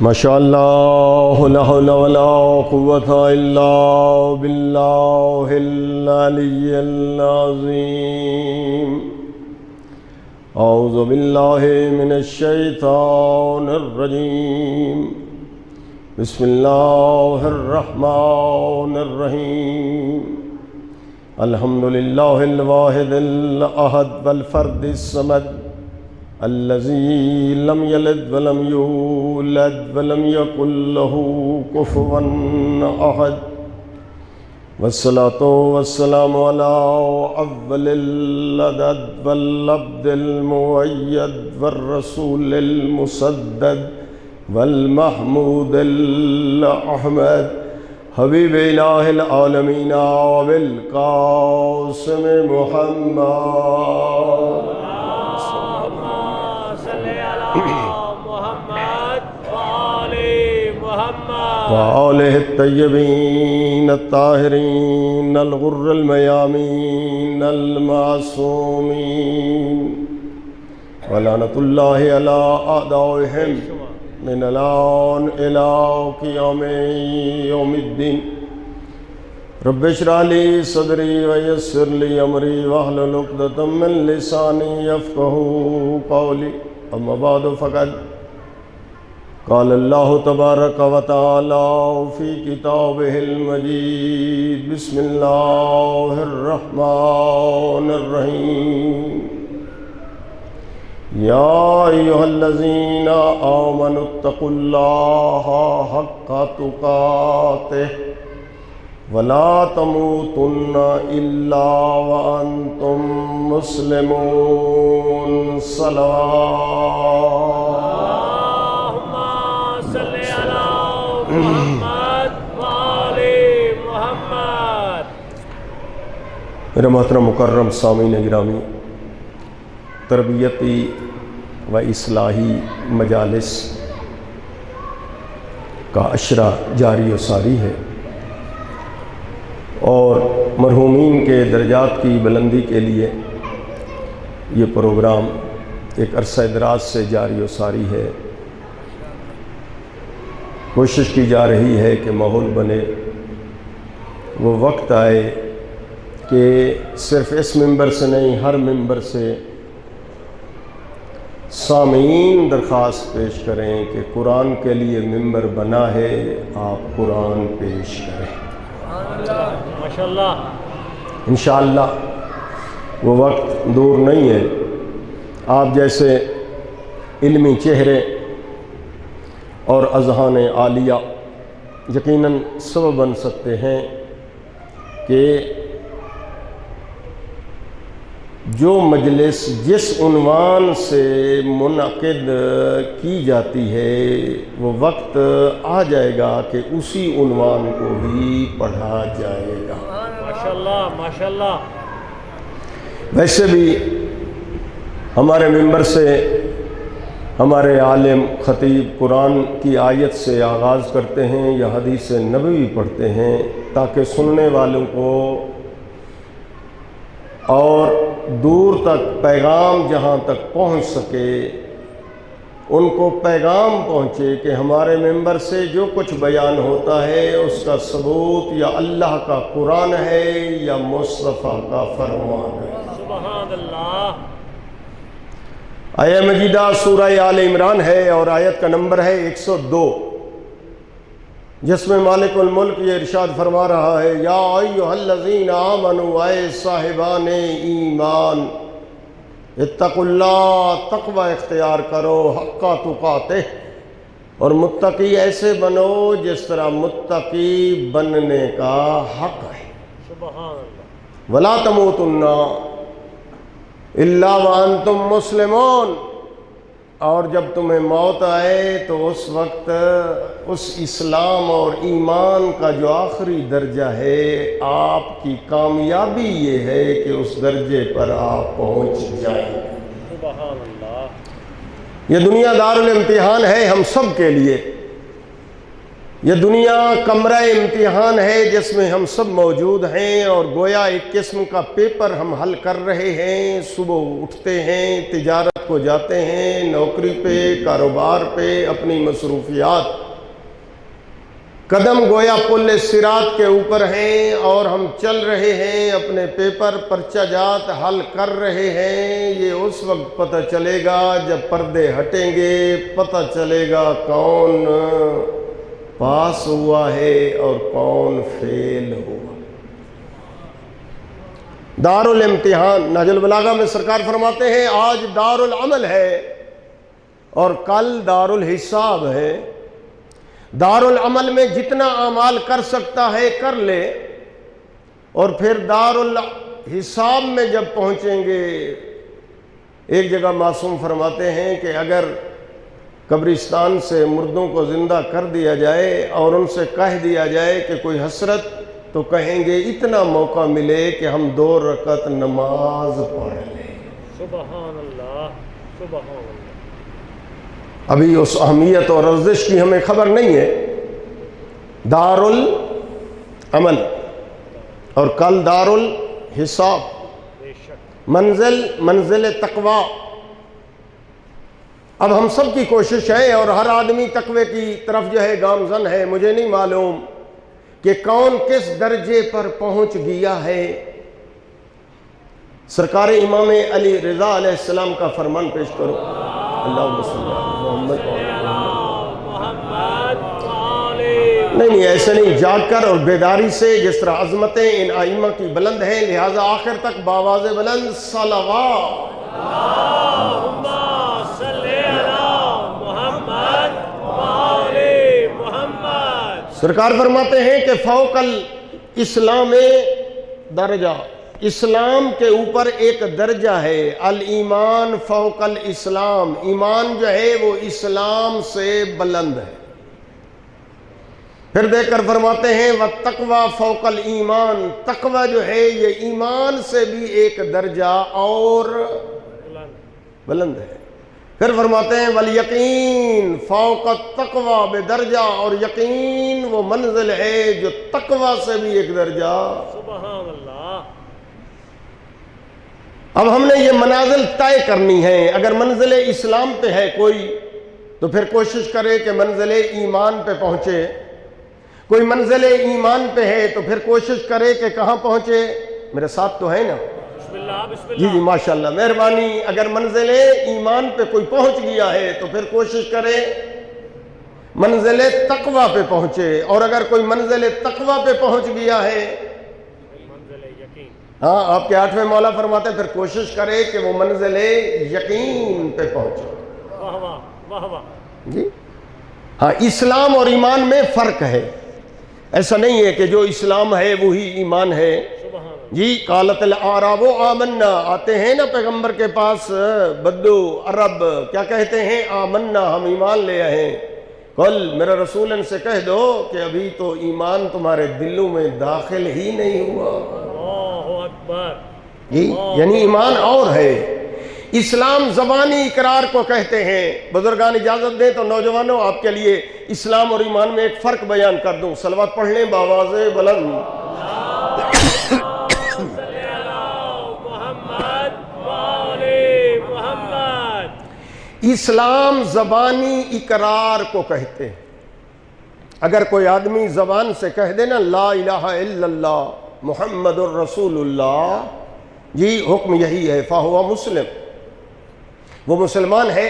ماشاء اللہ لا حول ولا قوة الا باللہ العلی العظیم۔ اعوذ باللہ من الشیطان الرجیم، بسم اللہ الرحمن الرحیم۔ الحمد للہ الواحد الاحد والفرد الصمد الذي لم يلد ولم يولد ولم يكن له كفوا أحد، والصلاة والسلام على أفضل العدد والعبد المؤيد والرسول المسدد والمحمود الأحمد، حبيب إله العالمين وبالقاسم محمد وآلہ الطیبین الطاہرین الغر الميامین المعصومین، ولعنۃ اللہ علی اعدائہم من الآن الی قیام یوم الدین۔ رب اشرح لی صدری ویسر لی امری واحلل عقدۃ من لسانی یفقہوا قولی، اما بعد فقد قال اللہ تبارک و تعالی فی کتابہ المجید، بسم اللہ الرحمن الرحیم۔ یا ایھا الذین آمنوا اتقوا اللہ حق تقاتہ ولا تموتن الا وانتم مسلمون۔ صلوات میرے محترم مکرم سامعین گرامی، تربیتی و اصلاحی مجالس کا عشرہ جاری و ساری ہے، اور مرحومین کے درجات کی بلندی کے لیے یہ پروگرام ایک عرصہ دراز سے جاری و ساری ہے۔ کوشش کی جا رہی ہے کہ ماحول بنے، وہ وقت آئے کہ صرف اس ممبر سے نہیں، ہر ممبر سے سامعین درخواست پیش کریں کہ قرآن کے لیے ممبر بنا ہے، آپ قرآن پیش کریں۔ ماشاءاللہ انشاءاللہ وہ وقت دور نہیں ہے۔ آپ جیسے علمی چہرے اور اذہان عالیہ یقیناً سبب بن سکتے ہیں کہ جو مجلس جس عنوان سے منعقد کی جاتی ہے وہ وقت آ جائے گا کہ اسی عنوان کو ہی پڑھا جائے گا۔ ماشاءاللہ ماشاءاللہ۔ ویسے بھی ہمارے ممبر سے ہمارے عالم خطیب قرآن کی آیت سے آغاز کرتے ہیں یا حدیث نبوی پڑھتے ہیں تاکہ سننے والوں کو اور دور تک پیغام جہاں تک پہنچ سکے ان کو پیغام پہنچے کہ ہمارے ممبر سے جو کچھ بیان ہوتا ہے اس کا ثبوت یا اللہ کا قرآن ہے یا مصطفیٰ کا فرمان ہے۔ سبحان اللہ۔ آیہ مجیدہ سورہ آل عمران ہے اور آیت کا نمبر ہے 102، جس میں مالک الملک یہ ارشاد فرما رہا ہے، یا ایھا الذین آمنوا، اے صاحبان ایمان، اتقوا اللہ، تقوی اختیار کرو، حق تقاتہ، اور متقی ایسے بنو جس طرح متقی بننے کا حق ہے۔ سبحان اللہ۔ ولا تموتن الا وانتم مسلمون، اور جب تمہیں موت آئے تو اس وقت اس اسلام اور ایمان کا جو آخری درجہ ہے، آپ کی کامیابی یہ ہے کہ اس درجے پر آپ پہنچ جائیں۔ سبحان اللہ۔ یہ دنیا دار الامتحان ہے ہم سب کے لیے، یہ دنیا کمرہ امتحان ہے جس میں ہم سب موجود ہیں، اور گویا ایک قسم کا پیپر ہم حل کر رہے ہیں۔ صبح اٹھتے ہیں، تجارت کو جاتے ہیں، نوکری پہ، کاروبار پہ، اپنی مصروفیات، قدم گویا پل صراط کے اوپر ہیں، اور ہم چل رہے ہیں، اپنے پیپر پرچہ جات حل کر رہے ہیں۔ یہ اس وقت پتہ چلے گا جب پردے ہٹیں گے، پتہ چلے گا کون پاس ہوا ہے اور کون فیل ہوا۔ دار الامتحان، نہج البلاغہ میں سرکار فرماتے ہیں آج دار العمل ہے اور کل دار الحساب ہے۔ دار العمل میں جتنا اعمال کر سکتا ہے کر لے، اور پھر دار الحساب میں جب پہنچیں گے، ایک جگہ معصوم فرماتے ہیں کہ اگر قبرستان سے مردوں کو زندہ کر دیا جائے اور ان سے کہہ دیا جائے کہ کوئی حسرت، تو کہیں گے اتنا موقع ملے کہ ہم 2 رکعت نماز پڑھ لیں۔ سبحان اللہ، سبحان اللہ۔ ابھی اس اہمیت اور ارزش کی ہمیں خبر نہیں ہے۔ دار العمل اور کل دار الحساب، بے شک منزل تقوی۔ اب ہم سب کی کوشش ہے اور ہر آدمی تقوی کی طرف جو ہے گامزن ہے۔ مجھے نہیں معلوم کہ کون کس درجے پر پہنچ گیا ہے۔ سرکار امام علی رضا علیہ السلام کا فرمان پیش کرو، اللہم صلی علی محمد۔ نہیں ایسے نہیں، جاگ کر اور بیداری سے، جس طرح عظمتیں ان ائمہ کی بلند ہیں، لہٰذا آخر تک بآواز بلند صلوات۔ سرکار فرماتے ہیں کہ فوق الاسلام درجہ، اسلام کے اوپر ایک درجہ ہے، الایمان فوق الاسلام، ایمان جو ہے وہ اسلام سے بلند ہے۔ پھر دیکھ کر فرماتے ہیں والتقوی فوق الایمان، تقوی جو ہے یہ ایمان سے بھی ایک درجہ اور بلند ہے۔ پھر فرماتے ہیں والیقین فوق التقوی بدرجہ، اور یقین وہ منزل ہے جو تقوی سے بھی ایک درجہ۔ سبحان اللہ۔ اب ہم نے یہ منازل طے کرنی ہے۔ اگر منزل اسلام پہ ہے کوئی تو پھر کوشش کرے کہ منزل ایمان پہ پہنچے، کوئی منزل ایمان پہ ہے تو پھر کوشش کرے کہ کہاں پہنچے۔ میرے ساتھ تو ہے نا؟ بسم اللہ، بسم اللہ۔ جی جی ماشاءاللہ، مہربانی۔ اگر منزل ایمان پہ کوئی پہنچ گیا ہے تو پھر کوشش کرے منزل تقوی پہ پہنچے، اور اگر کوئی منزل تقوی پہ پہنچ گیا ہے، منزل یقین۔ ہاں آپ کے 8ویں مولا فرماتے ہیں پھر کوشش کرے کہ وہ منزل یقین پہ پہنچے۔ واہ واہ، واہ واہ۔ جی ہاں، اسلام اور ایمان میں فرق ہے۔ ایسا نہیں ہے کہ جو اسلام ہے وہی ایمان ہے۔ سبحان اللہ۔ جی قالت الاعراب آمنا، آتے ہیں نا پیغمبر کے پاس بدو عرب، کیا کہتے ہیں؟ آمنا، ہم ایمان لے آئے ہیں۔ قل، میرے رسول ان سے کہہ دو کہ ابھی تو ایمان تمہارے دلوں میں داخل ہی نہیں ہوا۔ اللہ اکبر۔ جی یعنی ایمان اور ہے۔ اسلام زبانی اقرار کو کہتے ہیں۔ بزرگان اجازت دیں تو نوجوانوں آپ کے لیے اسلام اور ایمان میں ایک فرق بیان کر دوں۔ صلوات پڑھ لیں بآواز بلند۔ اسلام زبانی اقرار کو کہتے ہیں۔ اگر کوئی آدمی زبان سے کہہ دے نا لا الہ الا اللہ محمد الرسول اللہ، جی حکم یہی ہے، فہو مسلم، وہ مسلمان ہے۔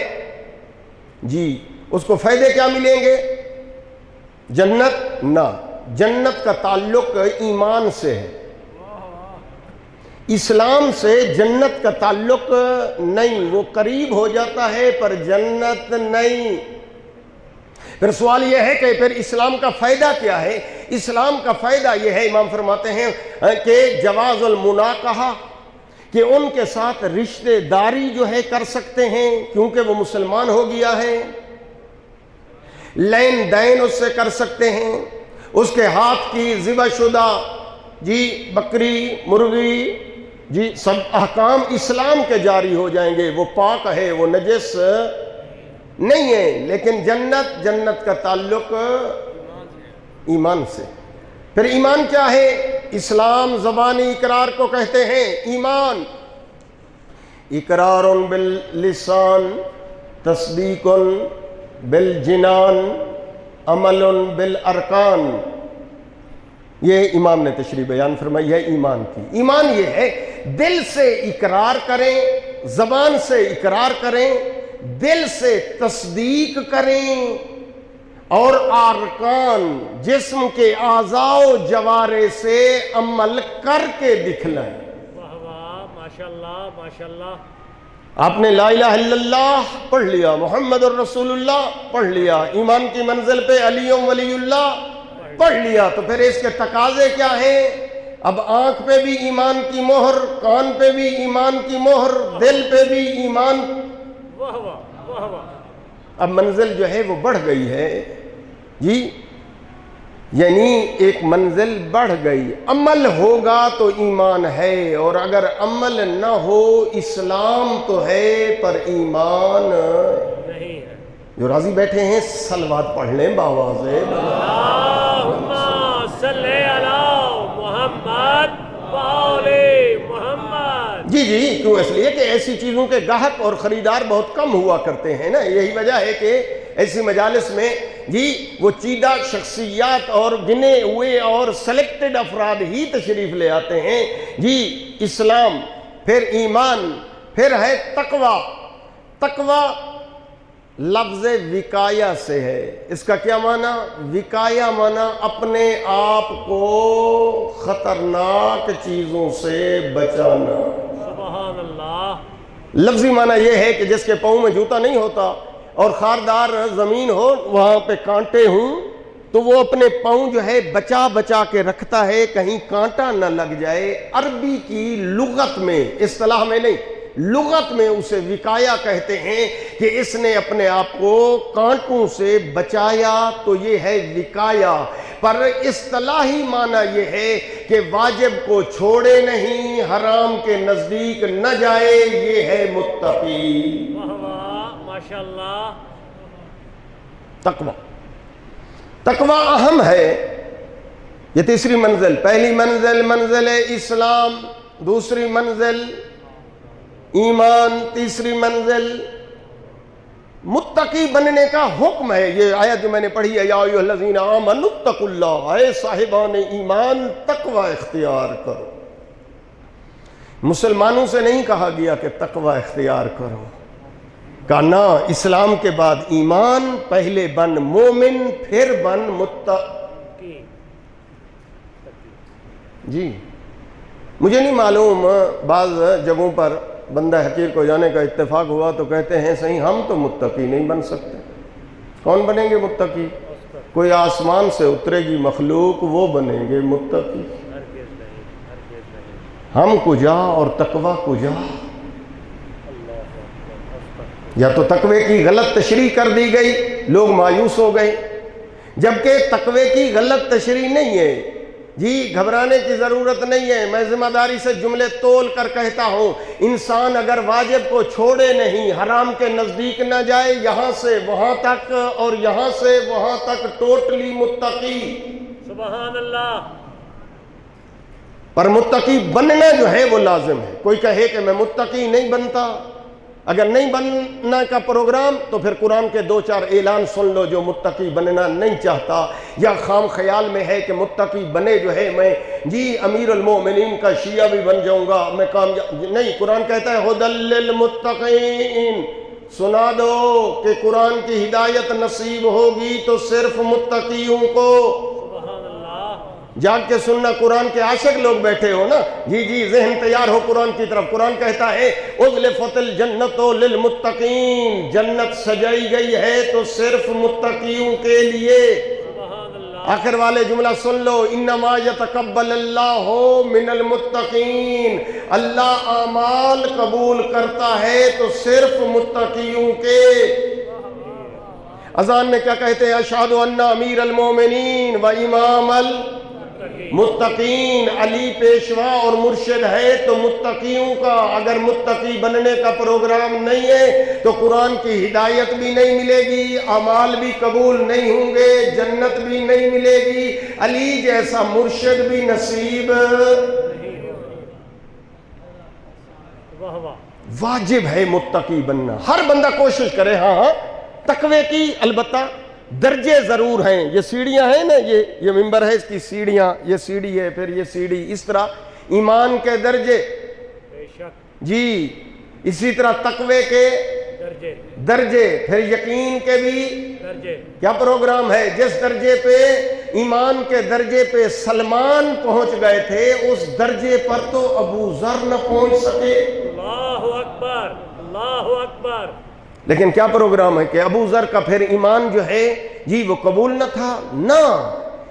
جی اس کو فائدے کیا ملیں گے؟ جنت؟ نہ، جنت کا تعلق ایمان سے ہے، اسلام سے جنت کا تعلق نہیں، وہ قریب ہو جاتا ہے پر جنت نہیں۔ پھر سوال یہ ہے کہ پھر اسلام کا فائدہ کیا ہے؟ اسلام کا فائدہ یہ ہے، امام فرماتے ہیں کہ جواز المناکحہ، کہ ان کے ساتھ رشتہ داری جو ہے کر سکتے ہیں کیونکہ وہ مسلمان ہو گیا ہے، لین دین اس سے کر سکتے ہیں، اس کے ہاتھ کی ذبح شدہ جی بکری مرغی جی سب احکام اسلام کے جاری ہو جائیں گے، وہ پاک ہے، وہ نجس نہیں ہے۔ لیکن جنت کا تعلق ایمان سے۔ پھر ایمان کیا ہے؟ اسلام زبانی اقرار کو کہتے ہیں ایمان، اقرار باللسان، تصدیق بالجنان، عمل بالارکان۔ یہ امام نے تشریح بیان فرمائی ہے ایمان کی۔ ایمان یہ ہے دل سے اقرار کریں، زبان سے اقرار کریں، دل سے تصدیق کریں، اور ارکان جسم کے اعضاء و جوارح سے عمل کر کے دکھلائیں۔ واہ واہ، ماشاءاللہ ماشاءاللہ۔ آپ نے لا الہ الا اللہ پڑھ لیا، محمد الرسول اللہ پڑھ لیا، ایمان کی منزل پہ علی ولی اللہ پڑھ لیا، تو پھر اس کے تقاضے کیا ہیں؟ اب آنکھ پہ بھی ایمان کی مہر، کان پہ بھی ایمان کی مہر، دل پہ بھی ایمان۔ واہ واہ واہ واہ۔ اب منزل جو ہے وہ بڑھ گئی ہے جی، یعنی ایک منزل بڑھ گئی۔ عمل ہوگا تو ایمان ہے، اور اگر عمل نہ ہو اسلام تو ہے پر ایمان نہیں ہے۔ جو راضی بیٹھے ہیں صلوات پڑھ لیں باواز ہے۔ اللہم صلی علی محمد وآل محمد۔ جی جی، کیوں؟ اس لیے کہ ایسی چیزوں کے گاہک اور خریدار بہت کم ہوا کرتے ہیں نا، یہی وجہ ہے کہ ایسی مجالس میں جی وہ چیدہ شخصیات اور گنے ہوئے اور سلیکٹڈ افراد ہی تشریف لے آتے ہیں۔ جی اسلام، پھر ایمان، پھر ہے تقوی۔ تقوی لفظ وقایا سے ہے۔ اس کا کیا معنی؟ وقایا معنی اپنے آپ کو خطرناک چیزوں سے بچانا۔ سبحان اللہ۔ لفظی معنی یہ ہے کہ جس کے پاؤں میں جوتا نہیں ہوتا اور خاردار زمین ہو، وہاں پہ کانٹے ہوں، تو وہ اپنے پاؤں جو ہے بچا بچا کے رکھتا ہے کہیں کانٹا نہ لگ جائے۔ عربی کی لغت میں، اصطلاح میں نہیں، لغت میں اسے وقایا کہتے ہیں کہ اس نے اپنے آپ کو کانٹوں سے بچایا، تو یہ ہے وقایا۔ پر اصطلاحی معنی یہ ہے کہ واجب کو چھوڑے نہیں، حرام کے نزدیک نہ جائے، یہ ہے متقی۔ واہ واہ، ماشاءاللہ۔ تقوی، تقوی اہم ہے۔ یہ تیسری منزل، پہلی منزل منزل اسلام، دوسری منزل ایمان، تیسری منزل متقی بننے کا حکم ہے۔ یہ آیت جو میں نے پڑھی ہے، یا ایھا الذین آمنوا اتقوا اللہ، اے صاحبان ایمان تقوی اختیار کرو۔ مسلمانوں سے نہیں کہا گیا کہ تقوی اختیار کرو، کہا نہ، اسلام کے بعد ایمان، پہلے بن مومن پھر بن متقی۔ جی مجھے نہیں معلوم، بعض جگہوں پر بندہ حقیر کو جانے کا اتفاق ہوا تو کہتے ہیں صحیح ہم تو متقی نہیں بن سکتے۔ کون بنیں گے متقی؟ کوئی آسمان سے اترے گی مخلوق، وہ بنیں گے متقی۔ ہرگز نہیں، ہرگز نہیں۔ ہم کجا اور تقوی کجا؟ یا تو تقوی کی غلط تشریح کر دی گئی، لوگ مایوس ہو گئے، جبکہ تقوی کی غلط تشریح نہیں ہے۔ جی گھبرانے کی ضرورت نہیں ہے، میں ذمہ داری سے جملے تول کر کہتا ہوں، انسان اگر واجب کو چھوڑے نہیں، حرام کے نزدیک نہ جائے، یہاں سے وہاں تک اور یہاں سے وہاں تک ٹوٹلی متقی۔ سبحان اللہ۔ پر متقی بننا جو ہے وہ لازم ہے۔ کوئی کہے کہ میں متقی نہیں بنتا، اگر نہیں بننا کا پروگرام تو پھر قرآن کے 2-4 اعلان سن لو جو متقی بننا نہیں چاہتا، یا خام خیال میں ہے کہ متقی بنے جو ہے میں جی امیر المومنین کا شیعہ بھی بن جاؤں گا، میں کامیاب نہیں۔ قرآن کہتا ہے ھدی للمتقین، سنا دو کہ قرآن کی ہدایت نصیب ہوگی تو صرف متقیوں کو۔ سبحان اللہ۔ جاگ کے سننا، قرآن کے عاشق لوگ بیٹھے ہو نا، جی جی ذہن تیار ہو قرآن کی طرف۔ قرآن کہتا ہے اُزْلِفَتِ الْجَنَّةُ لِلْمُتَّقِينَ، جنت سجائی گئی ہے تو صرف متقیوں کے لیے۔ سبحان اللہ۔ آخر والے جملہ سن لو، انما یتقبل اللہ من المتقین، اللہ اعمال قبول کرتا ہے تو صرف متقیوں کے۔ اذان میں کیا کہتے ہیں؟ اشہد ان امیر المومنین و امام متقین علی پیشوا اور مرشد ہے تو متقیوں کا، اگر متقی بننے کا پروگرام نہیں ہے تو قرآن کی ہدایت بھی نہیں ملے گی، اعمال بھی قبول نہیں ہوں گے، جنت بھی نہیں ملے گی، علی جیسا مرشد بھی نصیب واجب ہے متقی بننا۔ ہر بندہ کوشش کرے، ہاں تقوی کی البتہ درجے ضرور ہیں، یہ سیڑھیاں ہیں نا، یہ ممبر ہے، اس کی سیڑھیاں، یہ سیڑھی ہے، پھر یہ سیڑھی، اس طرح ایمان کے درجے، جی اسی طرح تقوی کے درجے، پھر یقین کے بھی کیا پروگرام ہے۔ جس درجے پہ ایمان کے درجے پہ سلمان پہنچ گئے تھے، اس درجے پر تو ابو ذر نہ پہنچ سکے۔ اللہ اکبر، اللہ اکبر۔ لیکن کیا پروگرام ہے کہ ابو ذر کا پھر ایمان جو ہے جی وہ قبول نہ تھا، نہ،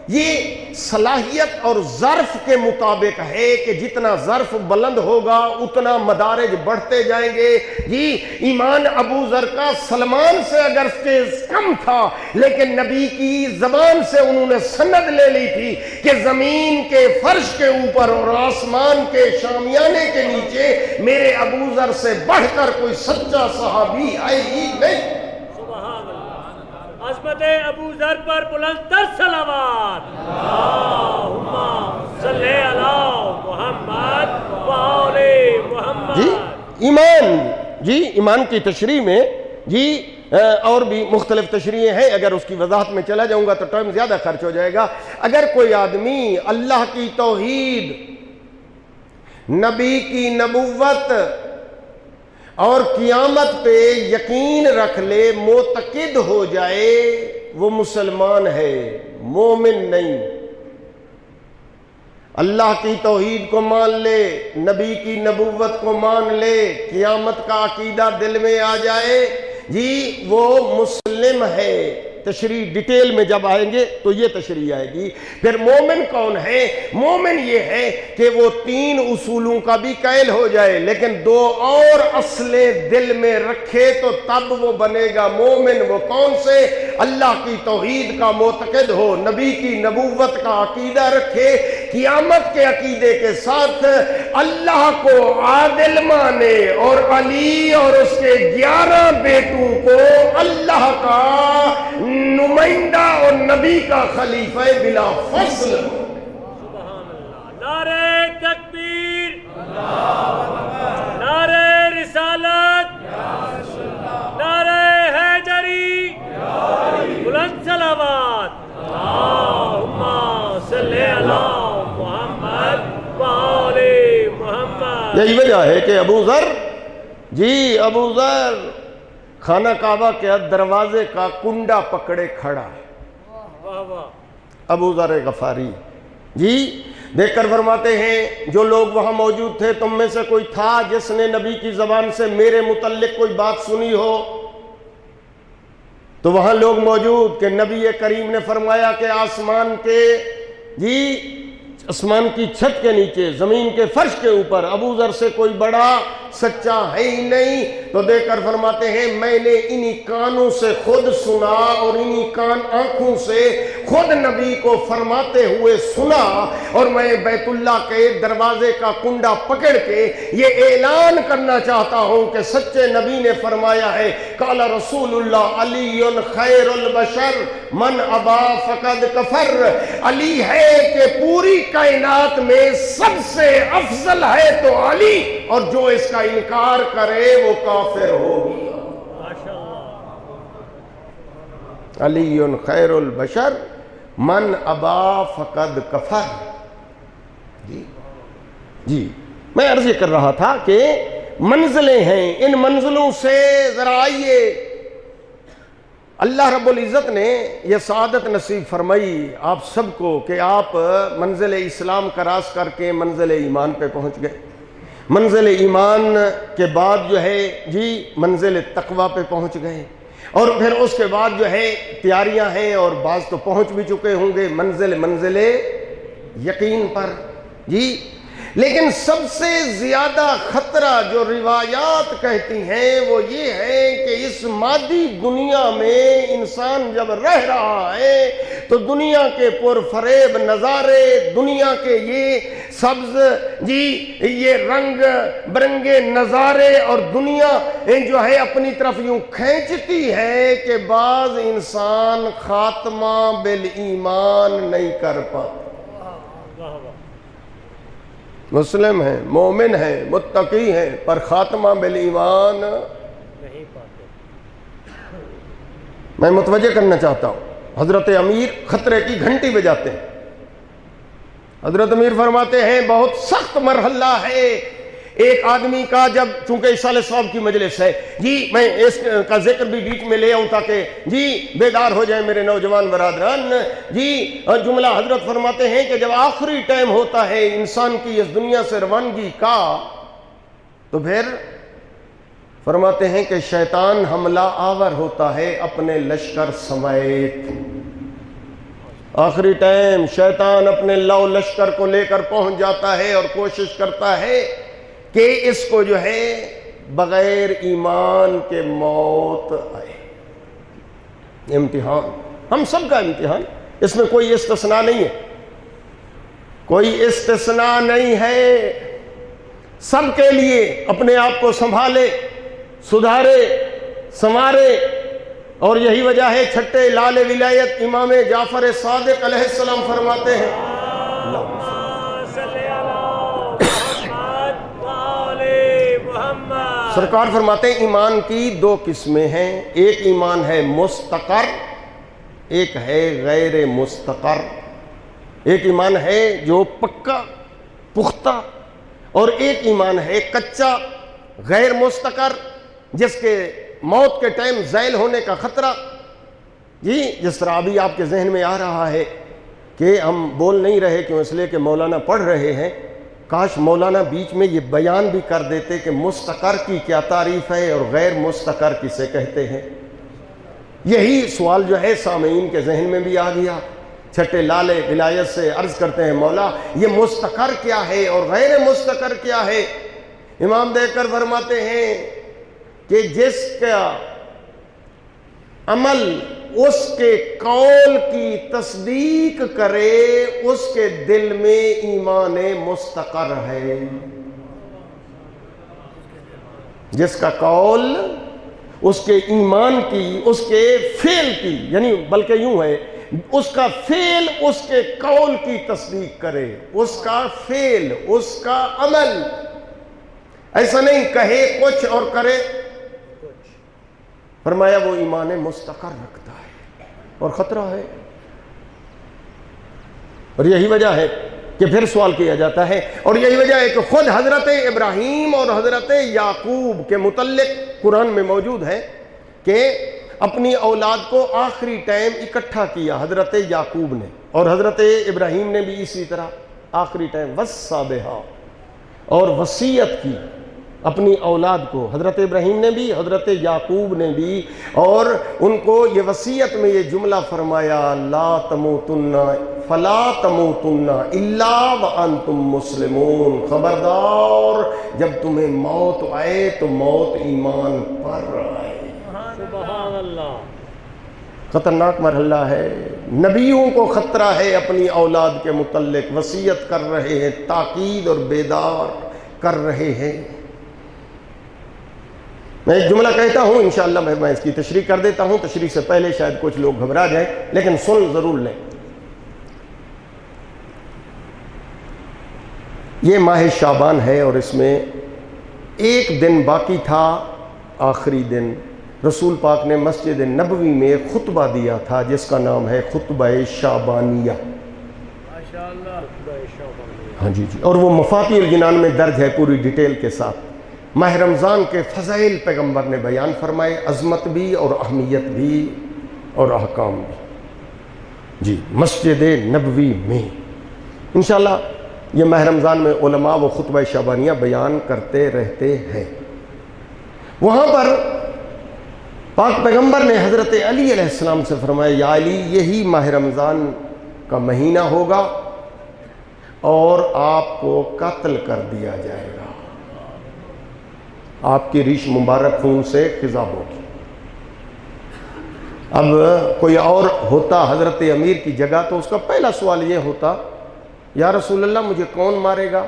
یہ صلاحیت اور ظرف کے مطابق ہے کہ جتنا ظرف بلند ہوگا اتنا مدارج بڑھتے جائیں گے۔ جی ایمان ابو ذر کا سلمان سے اگر کم تھا، لیکن نبی کی زبان سے انہوں نے سند لے لی تھی کہ زمین کے فرش کے اوپر اور آسمان کے شامیانے کے نیچے میرے ابو ذر سے بڑھ کر کوئی سچا صحابی ہے ہی نہیں۔ عظمت ابو ذر پر بلند تر صلوات، اللہم صلی علی محمد و آل محمد۔ جی ایمان، جی ایمان کی تشریح میں جی اور بھی مختلف تشریحیں ہیں، اگر اس کی وضاحت میں چلا جاؤں گا تو ٹائم زیادہ خرچ ہو جائے گا۔ اگر کوئی آدمی اللہ کی توحید، نبی کی نبوت اور قیامت پہ یقین رکھ لے، معتقد ہو جائے، وہ مسلمان ہے، مومن نہیں۔ اللہ کی توحید کو مان لے، نبی کی نبوت کو مان لے، قیامت کا عقیدہ دل میں آ جائے، جی وہ مسلم ہے۔ تشریح ڈیٹیل میں جب آئیں گے تو یہ تشریح آئے گی۔ پھر مومن کون ہے؟ مومن یہ ہے کہ وہ 3 اصولوں کا بھی قائل ہو جائے، لیکن 2 اور اصلیں دل میں رکھے تو تب وہ بنے گا مومن۔ وہ کون سے؟ اللہ کی توحید کا معتقد ہو، نبی کی نبوت کا عقیدہ رکھے، قیامت کے عقیدے کے ساتھ اللہ کو عادل مانے، اور علی اور اس کے 11 بیٹوں کو اللہ کا نمائندہ اور نبی کا خلیفہ بلا فصل۔ سبحان اللہ، نعرہ تکبیر، نعرہ رسالت، نعرہ حیدری، بلند صلوات، اللہم صلی علی محمد و آل محمد۔ یہی وجہ ہے کہ ابو ذر، جی ابو ذر خانہ کعبہ کے دروازے کا کنڈا پکڑے کھڑا، واہ واہ، ابو ذر غفاری جی دیکھ کر فرماتے ہیں جو لوگ وہاں موجود تھے، تم میں سے کوئی تھا جس نے نبی کی زبان سے میرے متعلق کوئی بات سنی ہو؟ تو وہاں لوگ موجود کہ نبی کریم نے فرمایا کہ آسمان کے جی آسمان کی چھت کے نیچے، زمین کے فرش کے اوپر ابو ذر سے کوئی بڑا سچا ہے ہی نہیں۔ تو دیکھ کر فرماتے ہیں میں نے انہی کانوں سے خود سنا اور انہی آنکھوں سے خود نبی کو فرماتے ہوئے سنا، اور میں بیت اللہ کے دروازے کا کنڈا پکڑ کے یہ اعلان کرنا چاہتا ہوں کہ سچے نبی نے فرمایا ہے، قال رسول اللہ علی خیر البشر من ابا فقد کفر۔ علی ہے کہ پوری کائنات میں سب سے افضل ہے تو علی، اور جو اس کا انکار کرے وہ کافر ہوگی۔ علی خیر البشر من ابا فقد کفر۔ جی میں عرض کر رہا تھا کہ منزلیں ہیں، ان منزلوں سے ذرا آئیے، اللہ رب العزت نے یہ سعادت نصیب فرمائی آپ سب کو کہ آپ منزل اسلام کا راز کر کے منزل ایمان پہ پہنچ گئے۔ منزل ایمان کے بعد جو ہے جی منزل تقوی پہ پہنچ گئے، اور پھر اس کے بعد جو ہے تیاریاں ہیں، اور بعض تو پہنچ بھی چکے ہوں گے منزل یقین پر۔ جی لیکن سب سے زیادہ خطرہ جو روایات کہتی ہیں وہ یہ ہے کہ اس مادی دنیا میں انسان جب رہ رہا ہے تو دنیا کے پرفریب نظارے، دنیا کے یہ سبز یہ رنگ برنگے نظارے اور دنیا جو ہے اپنی طرف یوں کھینچتی ہے کہ بعض انسان خاتمہ بالایمان نہیں کر پاتا۔ مسلم ہیں، مومن ہیں، متقی ہیں، پر خاتمہ بالایمان نہیں پاتے۔ میں متوجہ کرنا چاہتا ہوں، حضرت امیر خطرے کی گھنٹی بجاتے ہیں۔ حضرت امیر فرماتے ہیں بہت سخت مرحلہ ہے ایک آدمی کا، جب چونکہ اشارہ صاحب کی مجلس ہے میں اس کا ذکر بھی بیچ میں لے آؤں تاکہ بیدار ہو جائیں میرے نوجوان برادران۔ جملہ حضرت فرماتے ہیں کہ جب آخری ٹائم ہوتا ہے انسان کی اس دنیا سے روانگی کا، تو پھر فرماتے ہیں کہ شیطان حملہ آور ہوتا ہے اپنے لشکر سمیت۔ آخری ٹائم شیطان اپنے لو لشکر کو لے کر پہنچ جاتا ہے اور کوشش کرتا ہے کہ اس کو جو ہے بغیر ایمان کے موت آئے۔ امتحان، ہم سب کا امتحان، اس میں کوئی استثناء نہیں ہے، کوئی استثناء نہیں ہے۔ سب کے لیے اپنے آپ کو سنبھالے، سدھارے، سنوارے، اور یہی وجہ ہے چھٹے لال ولایت امام جعفر صادق علیہ السلام فرماتے ہیں، سرکار فرماتے ہیں ایمان کی دو قسمیں ہیں، ایک ایمان ہے مستقر، ایک ہے غیر مستقر۔ ایک ایمان ہے جو پکا پختہ، اور ایک ایمان ہے کچا غیر مستقر، جس کے موت کے ٹائم زائل ہونے کا خطرہ۔ جس طرح ابھی آپ کے ذہن میں آ رہا ہے کہ ہم بول نہیں رہے کیوں، اس لیے کہ مولانا پڑھ رہے ہیں، کاش مولانا بیچ میں یہ بیان بھی کر دیتے کہ مستقر کی کیا تعریف ہے اور غیر مستقر کسے کہتے ہیں۔ یہی سوال جو ہے سامعین کے ذہن میں بھی آ گیا۔ چھٹے لال ولایت سے عرض کرتے ہیں مولا یہ مستقر کیا ہے اور غیر مستقر کیا ہے؟ امام دیکھ کر فرماتے ہیں کہ جس کا عمل اس کے قول کی تصدیق کرے اس کے دل میں ایمان مستقر ہے۔ جس کا قول اس کے ایمان کی، اس کے فعل کی، یعنی بلکہ یوں ہے اس کا فعل اس کے قول کی تصدیق کرے، اس کا فعل، اس کا عمل، ایسا نہیں کہے کچھ اور کرے کچھ۔ فرمایا وہ ایمان مستقر رکھتا ہے اور خطرہ ہے۔ اور یہی وجہ ہے کہ پھر سوال کیا جاتا ہے، اور یہی وجہ ہے کہ خود حضرت ابراہیم اور حضرت یعقوب کے متعلق قرآن میں موجود ہے کہ اپنی اولاد کو آخری ٹائم اکٹھا کیا حضرت یعقوب نے، اور حضرت ابراہیم نے بھی اسی طرح آخری ٹائم وصّا بہا، اور وصیت کی اپنی اولاد کو۔ حضرت ابراہیم نے بھی، حضرت یعقوب نے بھی، اور ان کو یہ وصیت میں یہ جملہ فرمایا لا تموتن فلا تموتن الا وانتم مسلمون، خبردار جب تمہیں موت آئے تو موت ایمان پر آئے۔ سبحان اللہ، خطرناک مرحلہ ہے۔ نبیوں کو خطرہ ہے اپنی اولاد کے متعلق، وصیت کر رہے ہیں، تاکید اور بیدار کر رہے ہیں۔ میں ایک جملہ کہتا ہوں، انشاءاللہ میں اس کی تشریح کر دیتا ہوں، تشریح سے پہلے شاید کچھ لوگ گھبرا جائیں، لیکن سن ضرور لیں۔ یہ ماہ شعبان ہے اور اس میں ایک دن باقی تھا، آخری دن رسول پاک نے مسجد نبوی میں خطبہ دیا تھا جس کا نام ہے خطبہ شعبانیہ۔ ہاں جی، اور وہ مفاتیح الجنان میں درج ہے پوری ڈیٹیل کے ساتھ۔ ماہ رمضان کے فضائل پیغمبر نے بیان فرمائے، عظمت بھی اور اہمیت بھی اور احکام بھی۔ جی، مسجد نبوی میں انشاءاللہ یہ ماہ رمضان میں علماء وہ خطبہ شعبانیہ بیان کرتے رہتے ہیں۔ وہاں پر پاک پیغمبر نے حضرت علی علیہ السلام سے فرمایا یا علی، یہی ماہ رمضان کا مہینہ ہوگا اور آپ کو قتل کر دیا جائے گا، آپ کی ریش مبارک خون سے خضاب ہوگی۔ اب کوئی اور ہوتا حضرت امیر کی جگہ تو اس کا پہلا سوال یہ ہوتا، یا رسول اللہ مجھے کون مارے گا؟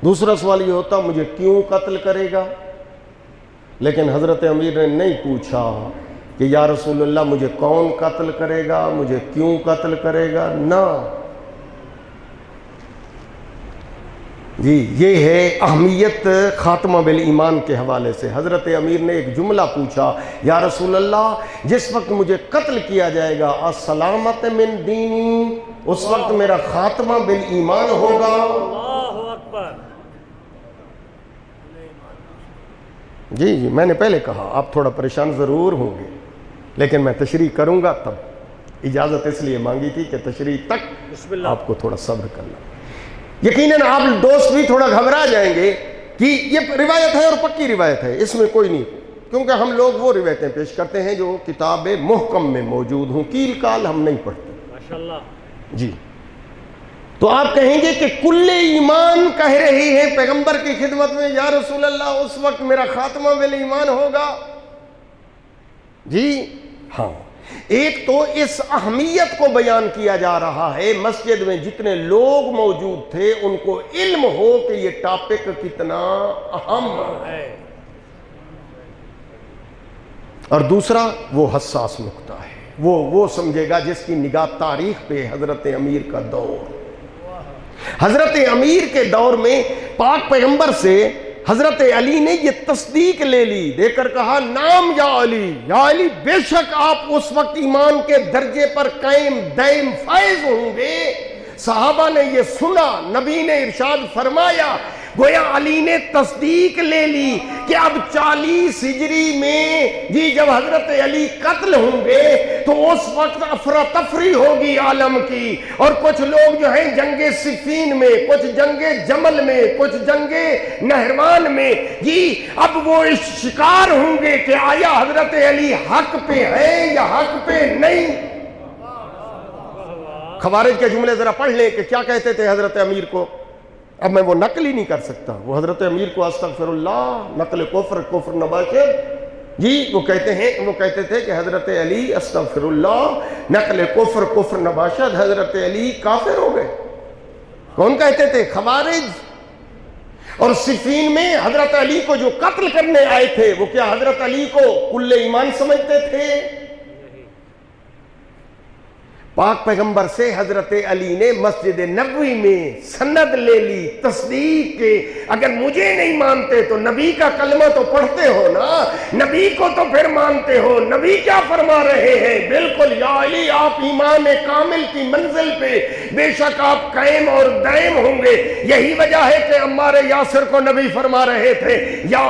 دوسرا سوال یہ ہوتا مجھے کیوں قتل کرے گا؟ لیکن حضرت امیر نے نہیں پوچھا کہ یا رسول اللہ مجھے کون قتل کرے گا، مجھے کیوں قتل کرے گا، نہ۔ جی یہ ہے اہمیت خاتمہ بالایمان کے حوالے سے۔ حضرت امیر نے ایک جملہ پوچھا، یا رسول اللہ جس وقت مجھے قتل کیا جائے گا السلامت من دینی، اس وقت میرا خاتمہ بالایمان ہوگا؟ اللہ اکبر۔ جی میں نے پہلے کہا آپ تھوڑا پریشان ضرور ہوں گے، لیکن میں تشریح کروں گا تب۔ اجازت اس لیے مانگی تھی کہ تشریح تک بسم اللہ۔ آپ کو تھوڑا صبر کرنا۔ یقیناً آپ دوست بھی تھوڑا گھبرا جائیں گے کہ یہ روایت ہے اور پکی روایت ہے، اس میں کوئی نہیں، کیونکہ ہم لوگ وہ روایتیں پیش کرتے ہیں جو کتاب محکم میں موجود ہوں، کیل کال ہم نہیں پڑھتے۔ ماشاءاللہ۔ جی تو آپ کہیں گے کہ کل ایمان کہہ رہی ہے پیغمبر کی خدمت میں، یا رسول اللہ اس وقت میرا خاتمہ بالایمان ہوگا؟ جی ہاں، ایک تو اس اہمیت کو بیان کیا جا رہا ہے، مسجد میں جتنے لوگ موجود تھے ان کو علم ہو کہ یہ ٹاپک کتنا اہم ہے، اور دوسرا وہ حساس نقطہ ہے، وہ سمجھے گا جس کی نگاہ تاریخ پہ حضرت امیر کا دور۔ حضرت امیر کے دور میں پاک پیغمبر سے حضرت علی نے یہ تصدیق لے لی، دے کر کہا نام یا علی، یا علی بے شک آپ اس وقت ایمان کے درجے پر قائم دائم فائز ہوں گے۔ صحابہ نے یہ سنا، نبی نے ارشاد فرمایا، گویا علی نے تصدیق لے لی کہ اب 40 ہجری میں جی جب حضرت علی قتل ہوں گے تو اس وقت افراتفری ہوگی عالم کی، اور کچھ لوگ جو ہیں جنگ صفین میں، کچھ جنگ جمل میں، کچھ جنگ نہروان میں، جی اب وہ شکار ہوں گے کہ آیا حضرت علی حق پہ ہے یا حق پہ نہیں۔ خوارج کے جملے ذرا پڑھ لیں کہ کیا کہتے تھے حضرت امیر کو۔ اب میں وہ نقل ہی نہیں کر سکتا، وہ حضرت امیر کو استغفر اللہ، نقل کفر نباشد، جی وہ کہتے تھے کہ حضرت علی استغفر اللہ، نقل کفر نباشد، حضرت علی کافر ہو گئے۔ کون کہتے تھے؟ خوارج۔ اور صفین میں حضرت علی کو جو قتل کرنے آئے تھے وہ کیا حضرت علی کو کل ایمان سمجھتے تھے؟ پاک پیغمبر سے حضرت علی نے مسجد نبوی میں سند لے لی، تصدیق کے اگر مجھے نہیں مانتے تو نبی کا کلمہ تو پڑھتے ہو نا، نبی کو تو پھر مانتے ہو، نبی کیا فرما رہے ہیں؟ بالکل یا علی آپ ایمان کامل کی منزل پہ بے شک آپ قائم اور دائم ہوں گے۔ یہی وجہ ہے کہ عمار یاسر کو نبی فرما رہے تھے یا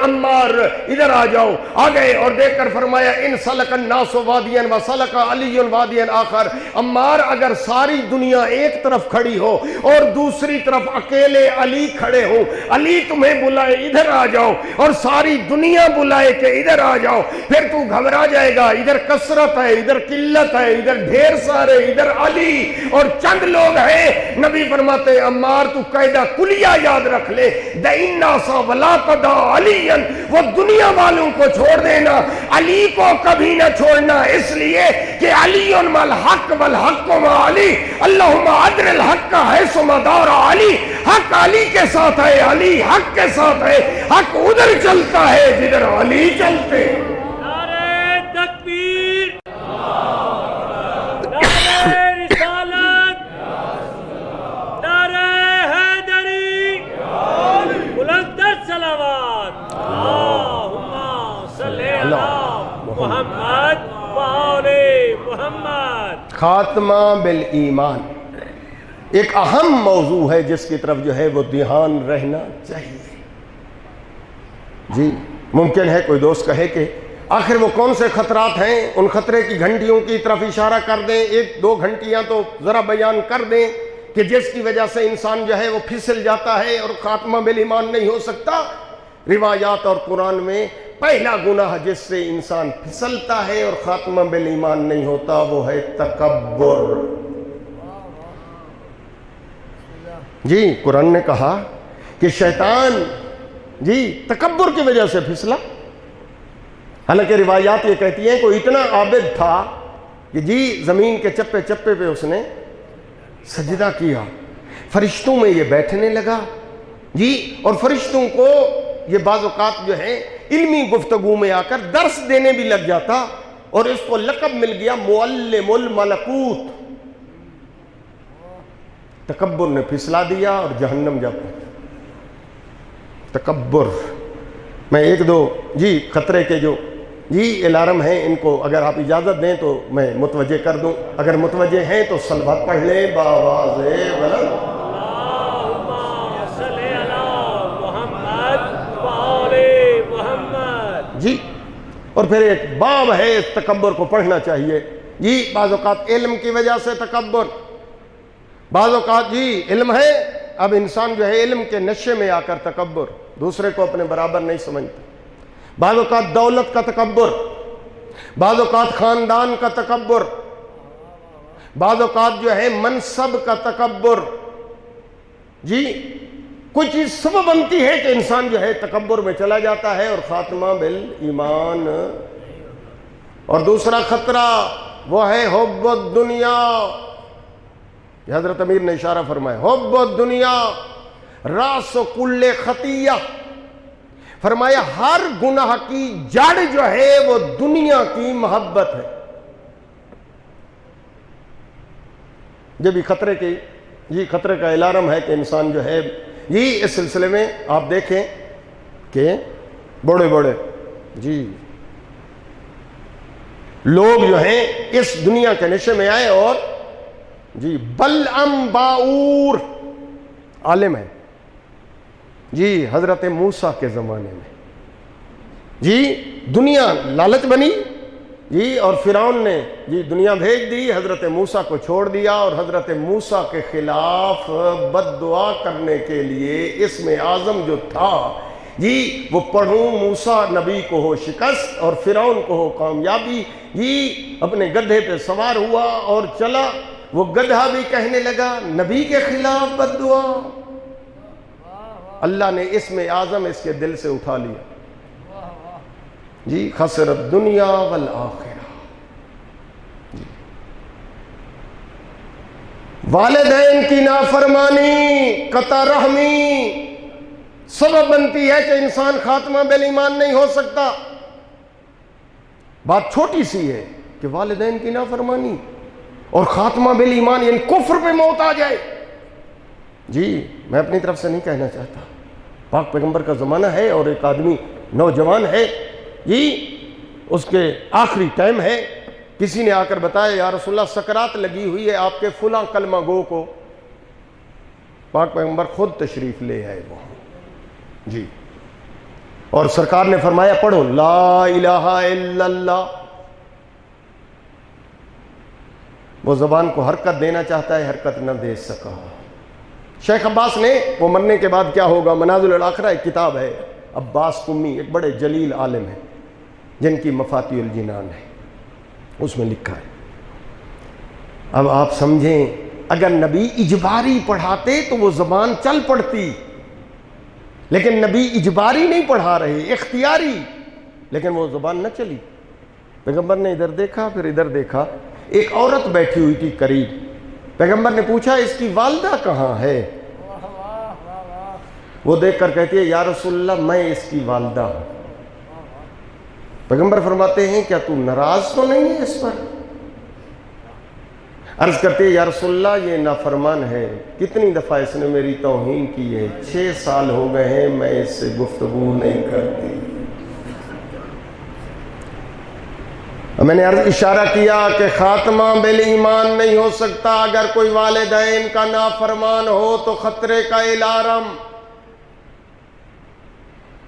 عمار ادھر آ جاؤ، آ گئے اور دیکھ کر فرمایا ان سلک الناس وادیا وسلک علی وادیا آخر۔ عمار اگر ساری دنیا ایک طرف کھڑی ہو اور دوسری طرف اکیلے علی کھڑے ہو، علی تمہیں بلائے ادھر آ جاؤ اور ساری دنیا بلائے کہ ادھر آ جاؤ، پھر تو گھبرا جائے گا، ادھر کثرت ہے، ادھر قلت ہے، ادھر ڈھیر سارے، ادھر علی اور چند لوگ ہیں۔ نبی فرماتے عمار تو قاعدہ کلیہ یاد رکھ لے، دع الناس ولا تدع علیا، وہ دنیا والوں کو چھوڑ دینا، علی کو کبھی نہ چھوڑنا، اس لیے کہ علی مال حق والحق مع علی، اللہم ادر الحق حیث مدار علی، حق علی کے ساتھ ہے، علی حق کے ساتھ ہے، حق ادھر چلتا ہے جدھر علی چلتے۔ نعرہ تکبیر، نعرہ رسالت، نعرہ حیدری، بلندتر صلوات، اللہم صلی علی محمد وآل محمد۔ خاتمہ بالایمان ایک اہم موضوع ہے جس کی طرف جو ہے وہ دھیان رہنا چاہیے۔ جی ممکن ہے کوئی دوست کہے کہ آخر وہ کون سے خطرات ہیں، ان خطرے کی گھنٹیوں کی طرف اشارہ کر دیں، ایک دو گھنٹیاں تو ذرا بیان کر دیں کہ جس کی وجہ سے انسان جو ہے وہ پھسل جاتا ہے اور خاتمہ بالایمان نہیں ہو سکتا۔ روایات اور قرآن میں پہلا گناہ جس سے انسان پھسلتا ہے اور خاتمہ بالایمان نہیں ہوتا وہ ہے تکبر۔ جی قرآن نے کہا کہ شیطان جی تکبر کی وجہ سے پھسلا. حالانکہ روایات یہ کہتی ہیں کہ اتنا عابد تھا کہ جی زمین کے چپے چپے پہ اس نے سجدہ کیا. فرشتوں میں یہ بیٹھنے لگا جی، اور فرشتوں کو یہ بعض اوقات جو ہے علمی گفتگو میں آ کر درس دینے بھی لگ جاتا، اور اس کو لقب مل گیا معلم الملکوت. تکبر نے پھسلا دیا اور جہنم جا پہنچا. تکبر. میں ایک دو جی خطرے کے جو جی الارم ہیں ان کو اگر آپ اجازت دیں تو میں متوجہ کر دوں. اگر متوجہ ہیں تو صلوات پڑھ لیں بآواز بلند. جی اور پھر ایک باب ہے اس تکبر کو پڑھنا چاہیے. جی بعض اوقات علم کی وجہ سے تکبر، بعض اوقات جی علم ہے اب انسان جو ہے علم کے نشے میں آ کر تکبر، دوسرے کو اپنے برابر نہیں سمجھتا. بعض اوقات دولت کا تکبر، بعض اوقات خاندان کا تکبر، بعض اوقات جو ہے منصب کا تکبر. جی کوئی چیز سبب بنتی ہے کہ انسان جو ہے تکبر میں چلا جاتا ہے اور خاتمہ بالایمان. اور دوسرا خطرہ وہ ہے حب الدنیا. یہ حضرت امیر نے اشارہ فرمایا حب الدنیا راس کل خطیہ. فرمایا ہر گناہ کی جڑ جو ہے وہ دنیا کی محبت ہے. جب یہ خطرے کا الارم ہے کہ انسان جو ہے جی اس سلسلے میں آپ دیکھیں کہ بڑے بڑے جی لوگ جو ہیں اس دنیا کے نشے میں آئے. اور جی بلعم باؤر عالم ہے جی حضرت موسیٰ کے زمانے میں. جی دنیا لالچ بنی جی اور فرعون نے جی دنیا بھیج دی، حضرت موسیٰ کو چھوڑ دیا، اور حضرت موسیٰ کے خلاف بد دعا کرنے کے لیے اسم اعظم جو تھا جی وہ پڑھوں موسیٰ نبی کو ہو شکست اور فرعون کو ہو کامیابی. جی اپنے گدھے پہ سوار ہوا اور چلا. وہ گدھا بھی کہنے لگا نبی کے خلاف بد دعا. اللہ نے اسم اعظم اس کے دل سے اٹھا لیا. جی خسر الدنیا والآخرہ. والدین کی نافرمانی قطع رحمی سبب بنتی ہے کہ انسان خاتمہ بالایمان نہیں ہو سکتا. بات چھوٹی سی ہے کہ والدین کی نافرمانی اور خاتمہ بالایمان یعنی کفر پہ موت آ جائے. جی میں اپنی طرف سے نہیں کہنا چاہتا، پاک پیغمبر کا زمانہ ہے اور ایک آدمی نوجوان ہے جی اس کے آخری ٹائم ہے. کسی نے آ کر بتایا یا رسول اللہ سکرات لگی ہوئی ہے آپ کے فلاں کلمہ گو کو. پاک پیغمبر خود تشریف لے آئے وہ جی اور سرکار نے فرمایا پڑھو لا الہ الا اللہ. وہ زبان کو حرکت دینا چاہتا ہے، حرکت نہ دے سکا. شیخ عباس نے وہ مرنے کے بعد کیا ہوگا منازل الاخرہ ایک کتاب ہے، عباس قمی ایک بڑے جلیل عالم ہیں جن کی مفاتیح الجنان ہے، اس میں لکھا ہے. اب آپ سمجھیں اگر نبی اجباری پڑھاتے تو وہ زبان چل پڑتی، لیکن نبی اجباری نہیں پڑھا رہے اختیاری، لیکن وہ زبان نہ چلی. پیغمبر نے ادھر دیکھا پھر ادھر دیکھا، ایک عورت بیٹھی ہوئی تھی قریب. پیغمبر نے پوچھا اس کی والدہ کہاں ہے؟ وہ دیکھ کر کہتی ہے یا رسول اللہ میں اس کی والدہ ہوں. پیغمبر فرماتے ہیں کیا تو ناراض تو نہیں ہے اس پر؟ عرض کرتے ہیں یا رسول اللہ یہ نافرمان ہے، کتنی دفعہ اس نے میری توہین کی ہے، 6 سال ہو گئے ہیں میں اس سے گفتگو نہیں کرتی. میں نے اشارہ کیا کہ خاتمہ بالایمان نہیں ہو سکتا اگر کوئی والدین کا نافرمان ہو تو خطرے کا الارم.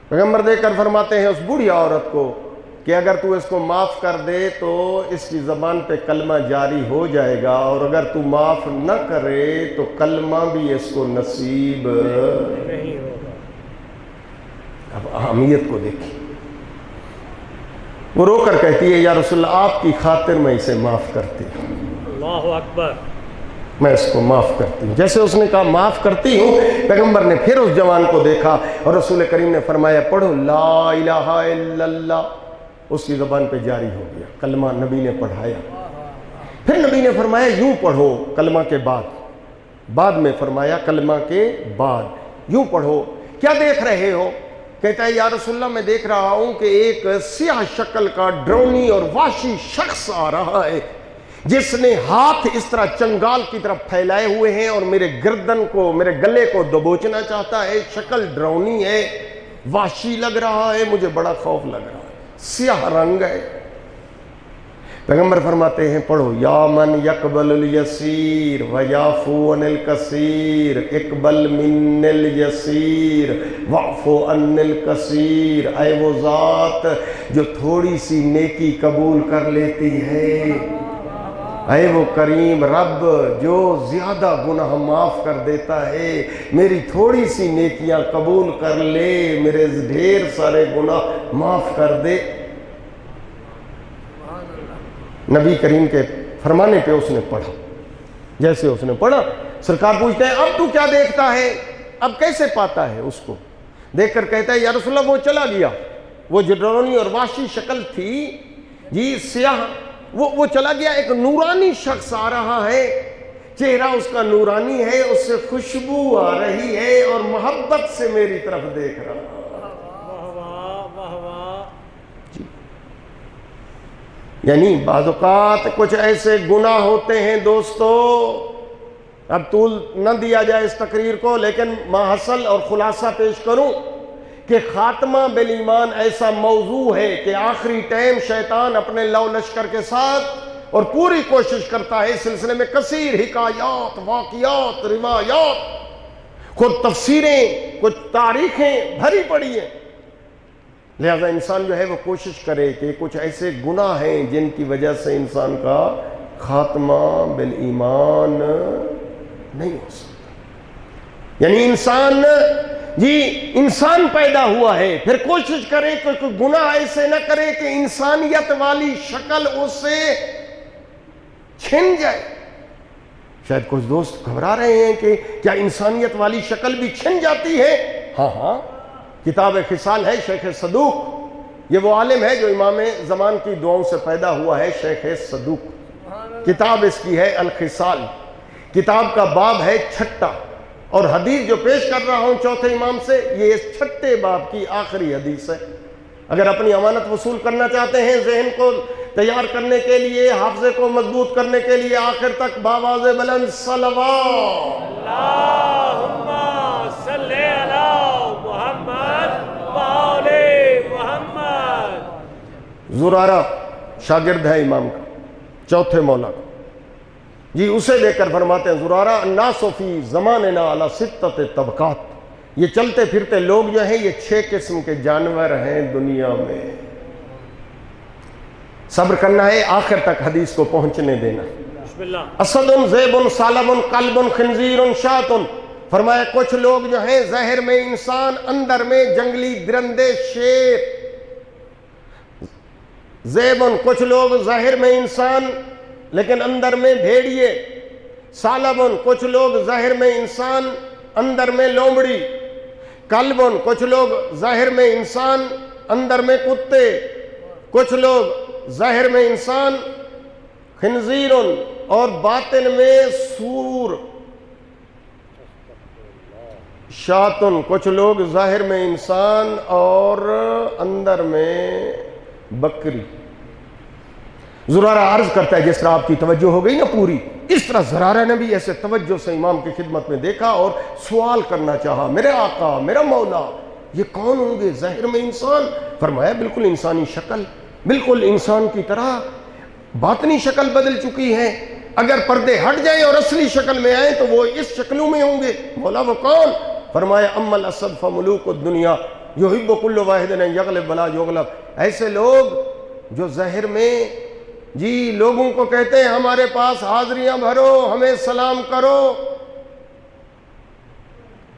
پیغمبر دیکھ کر فرماتے ہیں اس بوڑھی عورت کو کہ اگر تو اس کو معاف کر دے تو اس کی زبان پہ کلمہ جاری ہو جائے گا، اور اگر تو معاف نہ کرے تو کلمہ بھی اس کو نصیب نہیں ہوگا. اب اہمیت کو دیکھیں. وہ رو کر کہتی ہے یا رسول اللہ آپ کی خاطر میں اسے معاف کرتی ہوں. اللہ اکبر. میں اس کو معاف کرتی ہوں۔ جیسے اس نے کہا معاف کرتی ہوں، پیغمبر نے پھر اس جوان کو دیکھا اور رسول کریم نے فرمایا پڑھو لا الہ الا اللہ، اس کی زبان پہ جاری ہو گیا کلمہ، نبی نے پڑھایا۔ پھر نبی نے فرمایا یوں پڑھو کلمہ کے بعد میں فرمایا کلمہ کے بعد یوں پڑھو، کیا دیکھ رہے ہو؟ کہتا ہے یا رسول اللہ میں دیکھ رہا ہوں کہ ایک سیاہ شکل کا ڈرونی اور وحشی شخص آ رہا ہے جس نے ہاتھ اس طرح چنگال کی طرف پھیلائے ہوئے ہیں اور میرے گردن کو، میرے گلے کو دبوچنا چاہتا ہے، شکل ڈرونی ہے، وحشی لگ رہا ہے، مجھے بڑا خوف لگ رہا ہے، سیاہ رنگ ہے۔ پیغمبر فرماتے ہیں پڑھو یا من یقبل الیسیر ویعفو عن الکثیر اقبل من الیسیر واعفو عن الکثیر، اے وہ ذات جو تھوڑی سی نیکی قبول کر لیتی ہے، اے وہ کریم رب جو زیادہ گناہ معاف کر دیتا ہے، میری تھوڑی سی نیکیاں قبول کر لے، میرے ڈھیر سارے گناہ معاف کر دے۔ نبی کریم کے فرمانے پہ اس نے پڑھا، جیسے اس نے پڑھا سرکار پوچھتے ہیں اب تو کیا دیکھتا ہے، اب کیسے پاتا ہے؟ اس کو دیکھ کر کہتا ہے یا رسول اللہ وہ چلا گیا، وہ جو ڈرونی اور وحشی شکل تھی جی سیاہ، وہ چلا گیا، ایک نورانی شخص آ رہا ہے، چہرہ اس کا نورانی ہے، اس سے خوشبو آ رہی ہے اور محبت سے میری طرف دیکھ رہا ہے۔ یعنی بعض اوقات کچھ ایسے گناہ ہوتے ہیں دوستو، اب طول نہ دیا جائے اس تقریر کو، لیکن ماحصل اور خلاصہ پیش کروں کہ خاتمہ بالایمان ایسا موضوع ہے کہ آخری ٹائم شیطان اپنے لو لشکر کے ساتھ اور پوری کوشش کرتا ہے اس سلسلے میں کثیر حکایات، واقعات، روایات، خود تفسیریں، کچھ تاریخیں بھری پڑی ہیں، لہذا انسان جو ہے وہ کوشش کرے کہ کچھ ایسے گناہ ہیں جن کی وجہ سے انسان کا خاتمہ بالایمان نہیں ہو سکتا۔ یعنی انسان پیدا ہوا ہے، پھر کوشش کرے کہ کوئی گناہ ایسے نہ کرے کہ انسانیت والی شکل اس سے چھن جائے۔ شاید کچھ دوست گھبرا رہے ہیں کہ کیا انسانیت والی شکل بھی چھن جاتی ہے؟ ہاں، کتاب خصال ہے شیخ صدوق، یہ وہ عالم ہے جو امام زمان کی دعاؤں سے پیدا ہوا ہے، شیخ صدوق، کتاب اس کی ہے الخصال، کتاب کا باب ہے 6 اور حدیث جو پیش کر رہا ہوں چوتھے امام سے یہ اس 6 باب کی آخری حدیث ہے۔ اگر اپنی امانت وصول کرنا چاہتے ہیں، ذہن کو تیار کرنے کے لیے، حافظے کو مضبوط کرنے کے لیے، آخر تک باواز بلند صلوات اللہم صلی علی محمد وآل محمد۔ زرارہ شاگرد ہے امام کا، چوتھے مولا کا، جی اسے دیکھ کر فرماتے ہیں زرارہ الناس فی زماننا علی 6 طبقات، یہ چلتے پھرتے لوگ جو ہیں یہ 6 قسم کے جانور ہیں دنیا میں، صبر کرنا ہے، آخر تک حدیث کو پہنچنے دینا۔ بسم اللہ۔ اسد ذئب ثعلب کلب خنزیر شاۃ، فرمایا کچھ لوگ جو ہیں ظاہر میں انسان، اندر میں جنگلی درندے شیر، ذئب کچھ لوگ ظاہر میں انسان لیکن اندر میں بھیڑیے، ثعلب کچھ لوگ ظاہر میں انسان اندر میں لومڑی، کلب کچھ لوگ ظاہر میں انسان اندر میں کتے، کچھ لوگ ظاہر میں انسان، خنزیر اور باطن میں سور، شاتن کچھ لوگ ظاہر میں انسان اور اندر میں بکری۔ زرارہ عرض کرتا ہے جس طرح آپ کی توجہ ہو گئی نا پوری، اس طرح زرارہ نے بھی ایسے توجہ سے امام کی خدمت میں دیکھا اور سوال کرنا چاہا، میرے آقا، میرا مولا، یہ کون ہوں گے ظاہر میں انسان؟ فرمایا بالکل انسانی شکل، بالکل انسان کی طرح، باطنی شکل بدل چکی ہے، اگر پردے ہٹ جائیں اور اصلی شکل میں آئیں تو وہ اس شکلوں میں ہوں گے۔ مولا وہ کون؟ فرمایا اما الاسد فملوک الدنیا یحب کل واحد ان یغلب ولا یغلب، ایسے لوگ جو ظاہر میں جی لوگوں کو کہتے ہیں ہمارے پاس حاضریاں بھرو، ہمیں سلام کرو،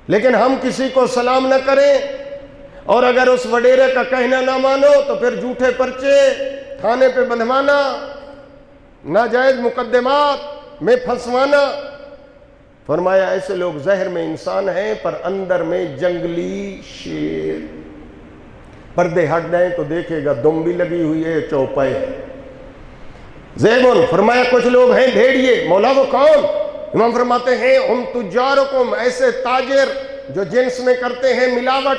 لیکن ہم کسی کو سلام نہ کریں، اور اگر اس وڈیرے کا کہنا نہ مانو تو پھر جھوٹے پرچے تھانے پہ بندھوانا، ناجائز مقدمات میں پھنسوانا، فرمایا ایسے لوگ ظاہر میں انسان ہیں پر اندر میں جنگلی شیر. پردے ہٹ جائیں تو دیکھے گا دم بھی لگی ہوئی ہے, چوپائے. زیبن فرمایا کچھ لوگ ہیں بھیڑیے. مولا وہ کون؟ امام فرماتے ہیں ہم تجارکم, ایسے تاجر جو جنس میں کرتے ہیں ملاوٹ,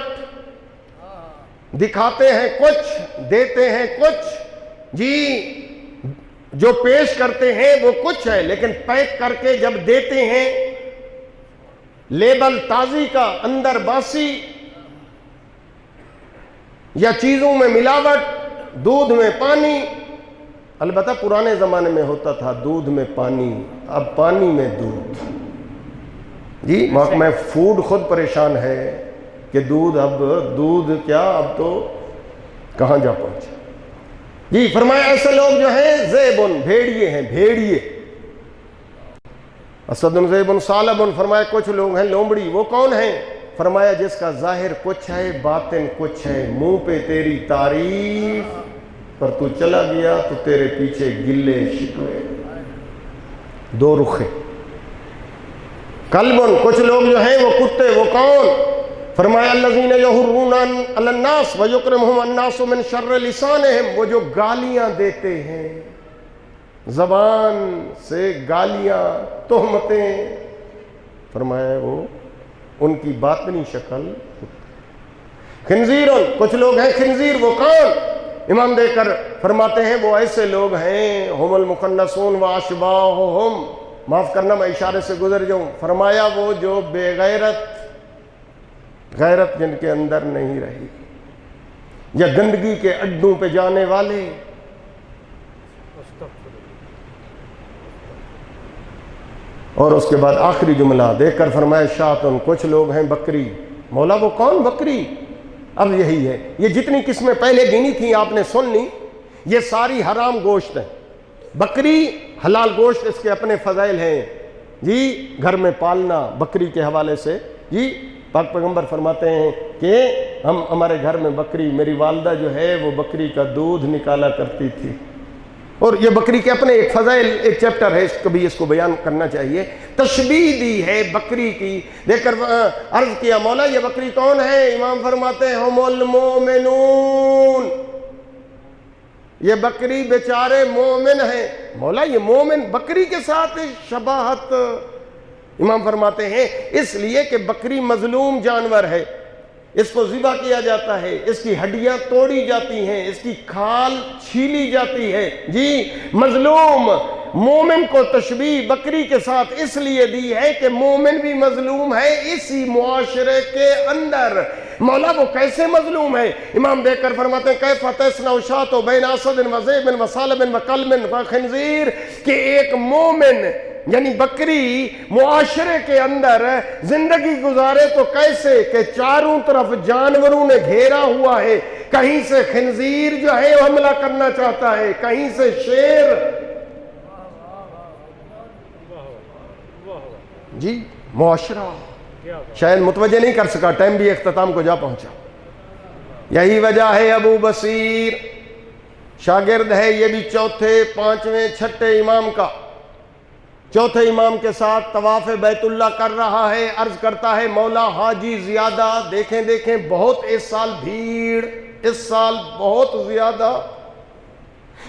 دکھاتے ہیں کچھ دیتے ہیں کچھ, جی جو پیش کرتے ہیں وہ کچھ ہے لیکن پیک کر کے جب دیتے ہیں لیبل تازی کا اندر باسی, یا چیزوں میں ملاوٹ, دودھ میں پانی. البتہ پرانے زمانے میں ہوتا تھا دودھ میں پانی, اب پانی میں دودھ. جی محکمہ فوڈ خود پریشان ہے کہ دودھ کیا اب تو کہاں جا پہنچا. جی فرمایا ایسے لوگ جو ہیں زیبن, بھیڑیے ہیں, بھیڑیے. اسدن زیبن سالبن, فرمایا کچھ لوگ ہیں لومڑی. وہ کون ہیں؟ فرمایا جس کا ظاہر کچھ ہے باطن کچھ ہے, منہ پہ تیری تعریف پر تو چلا گیا تو تیرے پیچھے گلے شکوے, دو رخے. کلبن, کچھ لوگ جو ہیں وہ کتے. وہ کون؟ فرمایا الذین یحرون علی الناس ویکرمہم الناس من شر لسانہم, وہ جو گالیاں دیتے ہیں, زبان سے گالیاں, تہمتیں. فرمایا وہ ان کی باطنی شکل. خنزیرن, کچھ لوگ ہیں خنزیر. وہ کون؟ امام دے کر فرماتے ہیں وہ ایسے لوگ ہیں ہم المخنثون و اشباہہم. معاف کرنا میں اشارے سے گزر جاؤں. فرمایا وہ جو بے غیرت جن کے اندر نہیں رہی, یا گندگی کے اڈوں پہ جانے والے. اور اس کے بعد آخری جملہ دیکھ کر فرمایا شاتن, کچھ لوگ ہیں بکری. مولا وہ کون بکری؟ اب یہی ہے, یہ جتنی قسمیں پہلے گنی تھیں آپ نے سن لی, یہ ساری حرام گوشت ہیں. بکری حلال گوشت, اس کے اپنے فضائل ہیں. جی گھر میں پالنا بکری کے حوالے سے, جی پاک پیغمبر فرماتے ہیں کہ ہمارے گھر میں بکری, میری والدہ جو ہے وہ بکری کا دودھ نکالا کرتی تھی. اور یہ بکری کے اپنے ایک فضائل, ایک چیپٹر ہے, کبھی اس کو بیان کرنا چاہیے. تشبیہ دی ہے بکری کی. دیکھ کر عرض کیا مولا یہ بکری کون ہے؟ امام فرماتے ہیں ہم المومنون, یہ بکری بیچارے مومن ہیں. مولا یہ مومن بکری کے ساتھ شباہت. امام فرماتے ہیں اس لیے کہ بکری مظلوم جانور ہے, اس کو ذبح کیا جاتا ہے, اس کی ہڈیاں توڑی جاتی ہیں, اس کی کھال چھیلی جاتی ہے. جی مظلوم. مومن کو تشبیہ بکری کے ساتھ اس لیے دی ہے کہ مومن بھی مظلوم ہے اسی معاشرے کے اندر. مولا وہ کیسے مظلوم ہے؟ امام دیکھ کر فرماتے ہیں کیف تصنع شاۃ بین اسد و ذئب و ثعلب و کلب و خنزیر, کہ ایک مومن یعنی بکری معاشرے کے اندر زندگی گزارے تو کیسے کہ چاروں طرف جانوروں نے گھیرا ہوا ہے. کہیں سے خنزیر جو ہے حملہ کرنا چاہتا ہے, کہیں سے شیر. جی معاشرہ شاید متوجہ نہیں کر سکا, ٹائم بھی اختتام کو جا پہنچا. یہی وجہ ہے ابو بصیر شاگرد ہے, یہ بھی چوتھے پانچویں چھٹے امام کا, چوتھے امام کے ساتھ طواف بیت اللہ کر رہا ہے. عرض کرتا ہے مولا حاجی زیادہ, دیکھیں بہت اس سال بھیڑ, اس سال بہت زیادہ.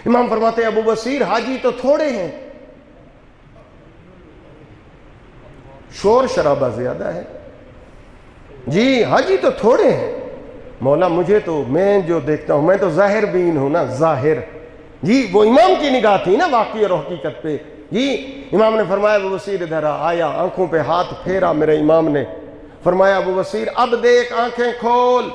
امام فرماتے ہیں ابو بصیر حاجی تو تھوڑے ہیں, شور شرابہ زیادہ ہے. جی حاجی تو تھوڑے ہیں. مولا مجھے تو, میں جو دیکھتا ہوں میں تو ظاہر بین ہوں نا, ظاہر. جی وہ امام کی نگاہ تھی نا واقعی اور حقیقت پہ. جی امام نے فرمایا ابو بصیر ادھر آیا, آنکھوں پہ ہاتھ پھیرا میرے امام نے. فرمایا ابو بصیر اب دیکھ, آنکھیں کھول.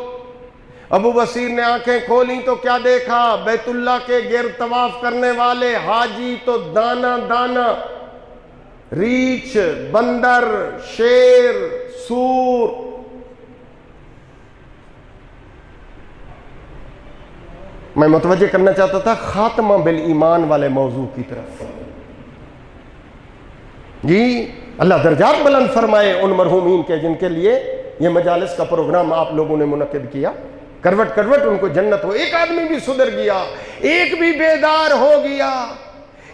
ابو بصیر نے آنکھیں کھولیں تو کیا دیکھا؟ بیت اللہ کے گرد طواف کرنے والے حاجی تو دانا دانا, ریچھ, بندر, شیر, سور. میں متوجہ کرنا چاہتا تھا خاتمہ بالایمان والے موضوع کی طرف. جی اللہ درجات بلند فرمائے ان مرحومین کے جن کے لیے یہ مجالس کا پروگرام آپ لوگوں نے منعقد کیا. کروٹ کروٹ ان کو جنت ہو. ایک آدمی بھی سدھر گیا, ایک بھی بیدار ہو گیا,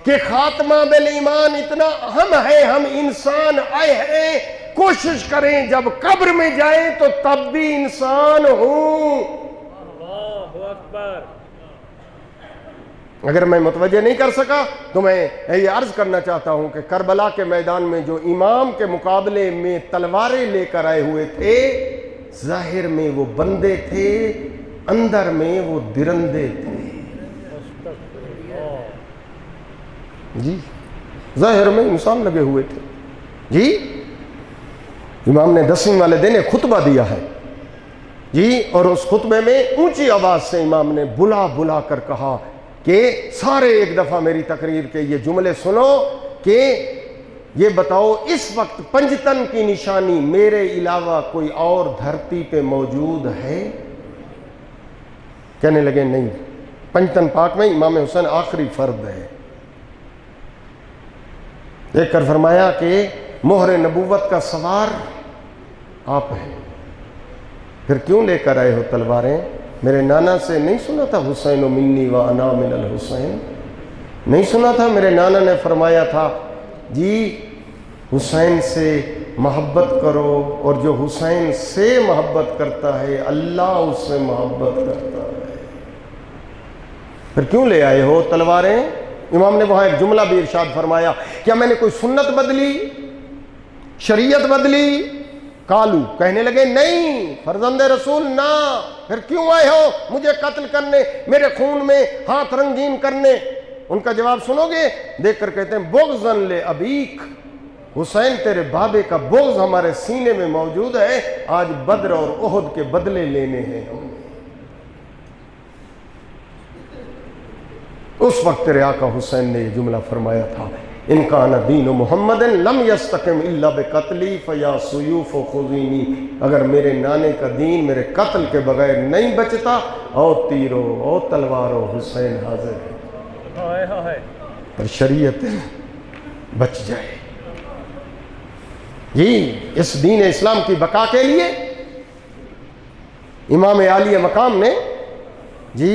کہ خاتمہ بالایمان اتنا اہم ہے. ہم انسان آئے ہیں، کوشش کریں جب قبر میں جائیں تو تب بھی انسان ہوں. اللہ اکبر. اگر میں متوجہ نہیں کر سکا تو میں یہ عرض کرنا چاہتا ہوں کہ کربلا کے میدان میں جو امام کے مقابلے میں تلواریں لے کر آئے ہوئے تھے، ظاہر میں وہ بندے تھے، اندر میں وہ درندے تھے. جی ظاہر میں انسان لگے ہوئے تھے. جی امام نے 10ویں والے دن ایک خطبہ دیا ہے جی، اور اس خطبے میں اونچی آواز سے امام نے بلا بلا کر کہا کہ سارے ایک دفعہ میری تقریر کے یہ جملے سنو کہ یہ بتاؤ اس وقت پنجتن کی نشانی میرے علاوہ کوئی اور دھرتی پہ موجود ہے؟ کہنے لگے نہیں. پنجتن پاک میں امام حسین آخری فرد ہے. دیکھ کر فرمایا کہ مہر نبوت کا سوار آپ ہیں، پھر کیوں لے کر آئے ہو تلواریں؟ میرے نانا سے نہیں سنا تھا حسین منی و انا من الحسین؟ نہیں سنا تھا میرے نانا نے فرمایا تھا جی حسین سے محبت کرو، اور جو حسین سے محبت کرتا ہے اللہ اس سے محبت کرتا ہے. پھر کیوں لے آئے ہو تلواریں؟ امام نے وہاں ایک جملہ بھی ارشاد فرمایا، کیا میں نے کوئی سنت بدلی، شریعت بدلی؟ کالو کہنے لگے نہیں فرزند رسول نہ. پھر کیوں آئے ہو مجھے قتل کرنے، میرے خون میں ہاتھ رنگین کرنے؟ ان کا جواب سنو گے؟ دیکھ کر کہتے ہیں بغضاً لأبیک، حسین تیرے بابے کا بغض ہمارے سینے میں موجود ہے، آج بدر اور احد کے بدلے لینے ہیں ہم. اس وقت تیرے آقا حسین نے یہ جملہ فرمایا تھا، ان کان دین محمد لم یستقم الا بقتلی فیا سیوف خذینی. اگر میرے نانے کا دین میرے قتل کے بغیر نہیں بچتا، او تیرو او تلوارو حسین حاضر ہے، پر شریعت بچ جائے. جی اس دین اسلام کی بقا کے لیے امام عالی مقام نے جی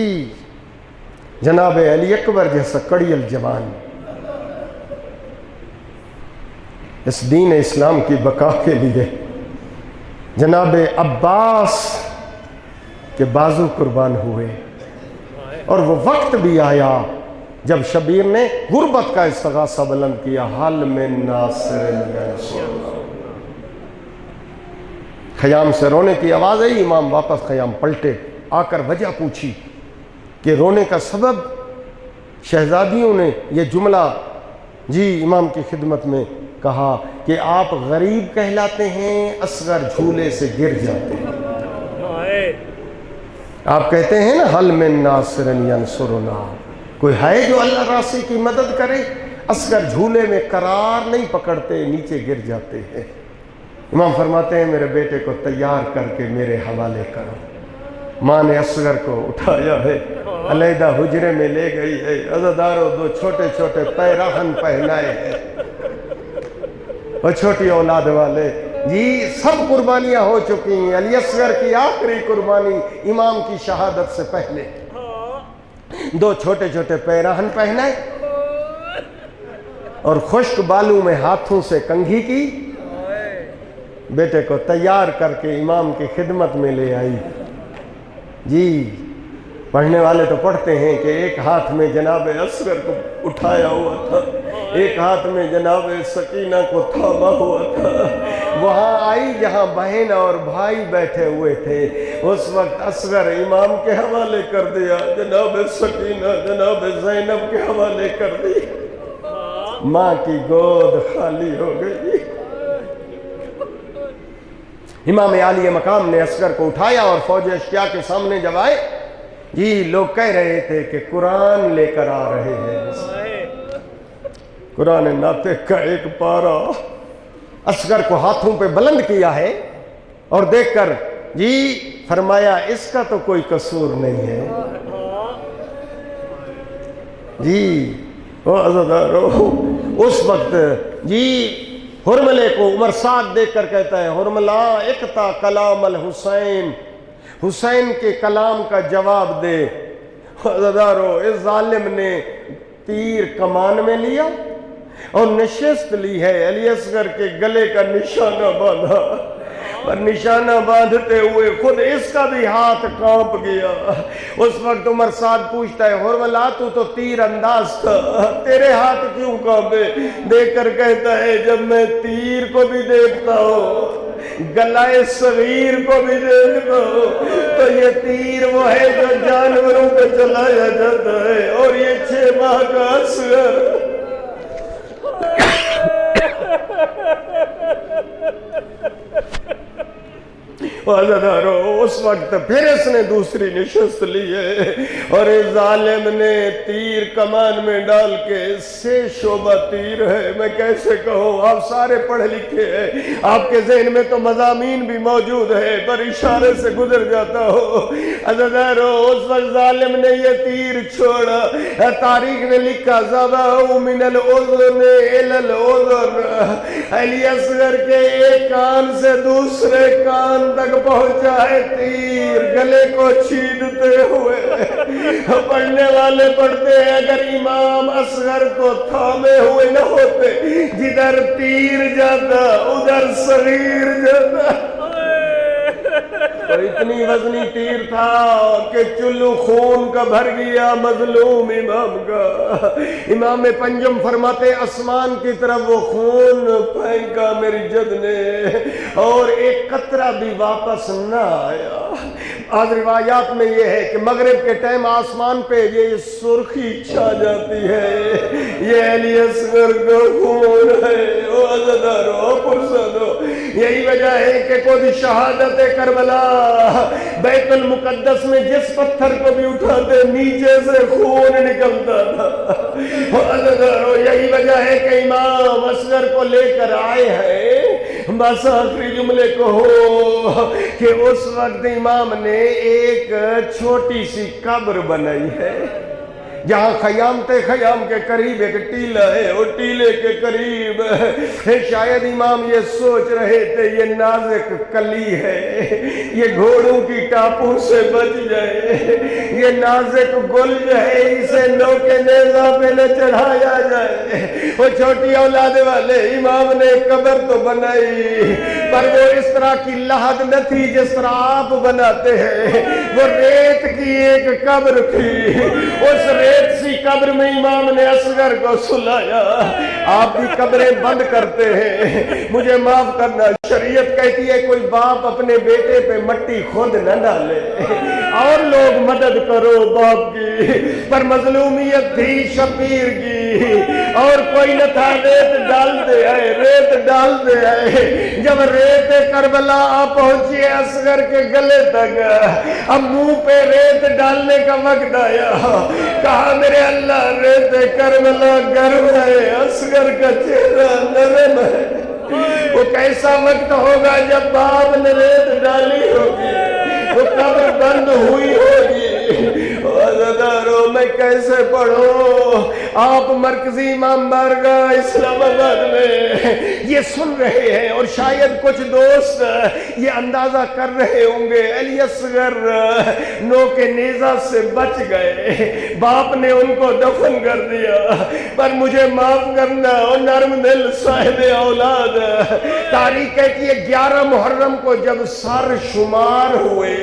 جناب علی اکبر جیسا کڑیل جوان اس دین اسلام کی بقا کے لیے جناب عباس کے بازو قربان ہوئے. اور وہ وقت بھی آیا جب شبیر نے غربت کا استغاثہ بلند کیا، حل من ناصر ینصرنا. خیام سے رونے کی آواز آئی، امام واپس خیام پلٹے، آ کر وجہ پوچھی کہ رونے کا سبب. شہزادیوں نے یہ جملہ جی امام کی خدمت میں کہا کہ آپ غریب کہلاتے ہیں، اصغر جھولے سے گر جاتے ہیں. آپ کہتے ہیں نا حل من ناصر ینصرنا، کوئی ہے جو اللہ راسی کی مدد کرے؟ اصغر جھولے میں قرار نہیں پکڑتے، نیچے گر جاتے ہیں. امام فرماتے ہیں میرے بیٹے کو تیار کر کے میرے حوالے کرو. ماں نے اصغر کو اٹھایا ہے، علیحدہ حجرے میں لے گئی ہے، عزاداروں دو چھوٹے چھوٹے پیراہن پہنائے ہیں، اور چھوٹی اولاد والے جی سب قربانیاں ہو چکی ہیں. علی اصغر کی آخری قربانی امام کی شہادت سے پہلے دو چھوٹے چھوٹے پیراہن پہنائے اور خشک بالوں میں ہاتھوں سے کنگھی کی، بیٹے کو تیار کر کے امام کی خدمت میں لے آئی. جی پڑھنے والے تو پڑھتے ہیں کہ ایک ہاتھ میں جناب اصغر کو اٹھایا ہوا تھا، ایک ہاتھ میں جناب سکینہ کو تھاما ہوا تھا. وہاں آئی جہاں بہن اور بھائی بیٹھے ہوئے تھے، اس وقت اصغر امام کے حوالے کر دیا، جناب سکینہ جناب زینب کے حوالے کر دی. ماں کی گود خالی ہو گئی. امام عالی مقام نے اصغر کو اٹھایا اور فوج اشکیا کے سامنے جب آئے جی لوگ کہہ رہے تھے کہ قرآن لے کر آ رہے ہیں. قرآن ناطق کا ایک پارہ اصغر کو ہاتھوں پہ بلند کیا ہے اور دیکھ کر جی فرمایا اس کا تو کوئی قصور نہیں ہے. جی او عزادارو اس وقت جی حرملے کو عمر سعد دیکھ کر کہتا ہے حرملہ اقطع کلام الحسین، حسین کے کلام کا جواب دے. عزادارو اس ظالم نے تیر کمان میں لیا اور نشست لی ہے، علی اصغر کے گلے کا نشانہ باندھا، پر نشانہ باندھتے ہوئے خود اس کا بھی ہاتھ کانپ گیا۔ اس وقت عمر سعد پوچھتا ہے حرملا تو تیر انداز تھا، تیرے ہاتھ کیوں کانپے؟ دیکھ کر کہتا ہے جب میں تیر کو بھی دیکھتا ہوں، گلائے صغیر کو بھی دیکھتا ہوں، تو یہ تیر وہ ہے جو جانوروں پہ چلایا جاتا ہے، اور یہ 6 ماہ کا اصغر۔ اس وقت پھر اس نے دوسری نشست لی ہے، اور اس ظالم نے تیر کمان میں ڈال کے 6 شعبہ تیر ہے۔ میں کیسے کہوں، آپ سارے پڑھے لکھے ہیں، آپ کے ذہن میں تو مضامین بھی موجود ہے، پر اشارے سے گزر جاتا ہو۔ عزیزانو، اس وقت ظالم نے یہ تیر چھوڑا، تاریخ نے لکھا ذبحہ من الاذن الی الاذن، علی اصغر کے ایک کان سے دوسرے کان تک پہنچا ہے تیر، گلے کو چھیدتے ہوئے۔ پڑھنے والے پڑھتے ہیں اگر امام اصغر کو تھامے ہوئے نہ ہوتے، جدھر تیر جاتا ادھر صغیر جاتا۔ اور اتنی وزنی تیر تھا کہ چلو خون کا بھر گیا مظلوم امام کا۔ امام پنجم فرماتے آسمان کی طرف وہ خون پھینکا میری جد نے، اور ایک قطرہ بھی واپس نہ آیا۔ آج روایات میں یہ ہے کہ مغرب کے ٹائم آسمان پہ یہ سرخی چھا جاتی ہے، یہ علی اصغر کا خون ہے۔ او عزیزانو، پرسنو، یہی وجہ ہے کہ خود شہادت کربلا بیت المقدس میں جس پتھر کو بھی اٹھاتے نیچے سے خون نکلتا تھا۔ یہی وجہ ہے کہ امام اصغر کو لے کر آئے ہیں۔ بس آخری جملے کو ہو کہ اس وقت امام نے ایک چھوٹی سی قبر بنائی ہے، جہاں خیام کے قریب ایک ٹیلہ ہے، اور ٹیلے کے قریب شاید امام یہ سوچ رہے تھے یہ نازک کلی ہے، یہ گھوڑوں کی ٹاپوں سے بچ جائے، یہ نازک گل جو ہے اسے نو کے نیزہ پہ نہ چڑھایا جائے۔ وہ چھوٹی اولاد والے امام نے قبر تو بنائی، پر وہ اس طرح کی لحد نہ تھی جس طرح آپ بناتے ہیں، وہ ریت کی ایک قبر تھی۔ اس ریت سی قبر میں امام نے اصغر کو سلایا۔ آپ بھی قبریں بند کرتے ہیں، مجھے معاف کرنا، شریعت کہتی ہے کوئی باپ اپنے بیٹے پہ مٹی خود نہ ڈالے، اور لوگ مدد کرو باپ کی، پر مظلومیت تھی شبیر کی، اور کوئی نہ تھا، ریت ڈال دے آئے۔ جب ریت کربلا آ پہنچی اصغر کے گلے تک، اب منہ پہ ریت ڈالنے کا وقت آیا۔ کہا میرے اللہ ریت کربلا گرم ہے، اصغر کا چہرہ نرم ہے۔ وہ کیسا وقت ہوگا جب باپ نے ریت ڈالی ہوگی، وہ قبر بند ہوئی ہوگی۔ عزیزانو، میں کیسے پڑھوں؟ آپ مرکزی امام بارگاہ اسلام آباد میں یہ سن رہے ہیں، اور شاید کچھ دوست یہ اندازہ کر رہے ہوں گے علی اصغر نو کے نیزہ سے بچ گئے، باپ نے ان کو دفن کر دیا، پر مجھے معاف کرنا اور نرم دل صاحب اولاد، تاریخ کہتی ہے 11 محرم کو جب سر شمار ہوئے،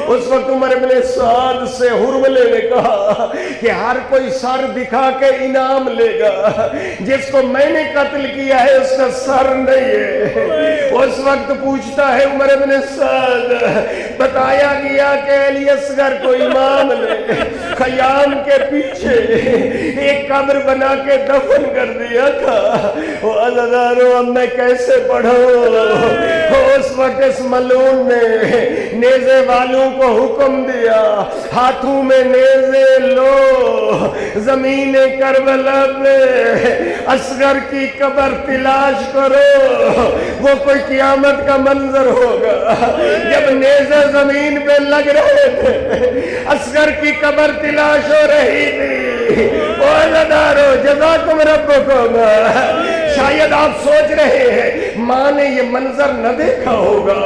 اس وقت عمر بن سعد سے حرملے نے کہا کہ ہر کوئی سر دکھا کے انعام لے گا، جس کو میں نے قتل کیا ہے اس کا سر نہیں ہے۔ اس وقت پوچھتا ہے عمر بن سعد، بتایا گیا کہ علی اصغر کو امام نے خیام کے پیچھے ایک قبر بنا کے دفن کر دیا تھا۔ وہ عزیزانو، اب میں کیسے پڑھوں؟ اس وقت اس ملعون نے نیزے والوں کو حکم دیا، ہاتھوں میں نیزے لو، زمین کربلا پہ اصغر کی قبر تلاش کرو۔ وہ کوئی قیامت کا منظر ہوگا جب نیزے زمین پہ لگ رہے تھے، اصغر کی قبر تلاش ہو رہی تھی۔ او عزیزانو، جزاکم ربکم، شاید آپ سوچ رہے ہیں ماں نے یہ منظر نہ دیکھا ہوگا،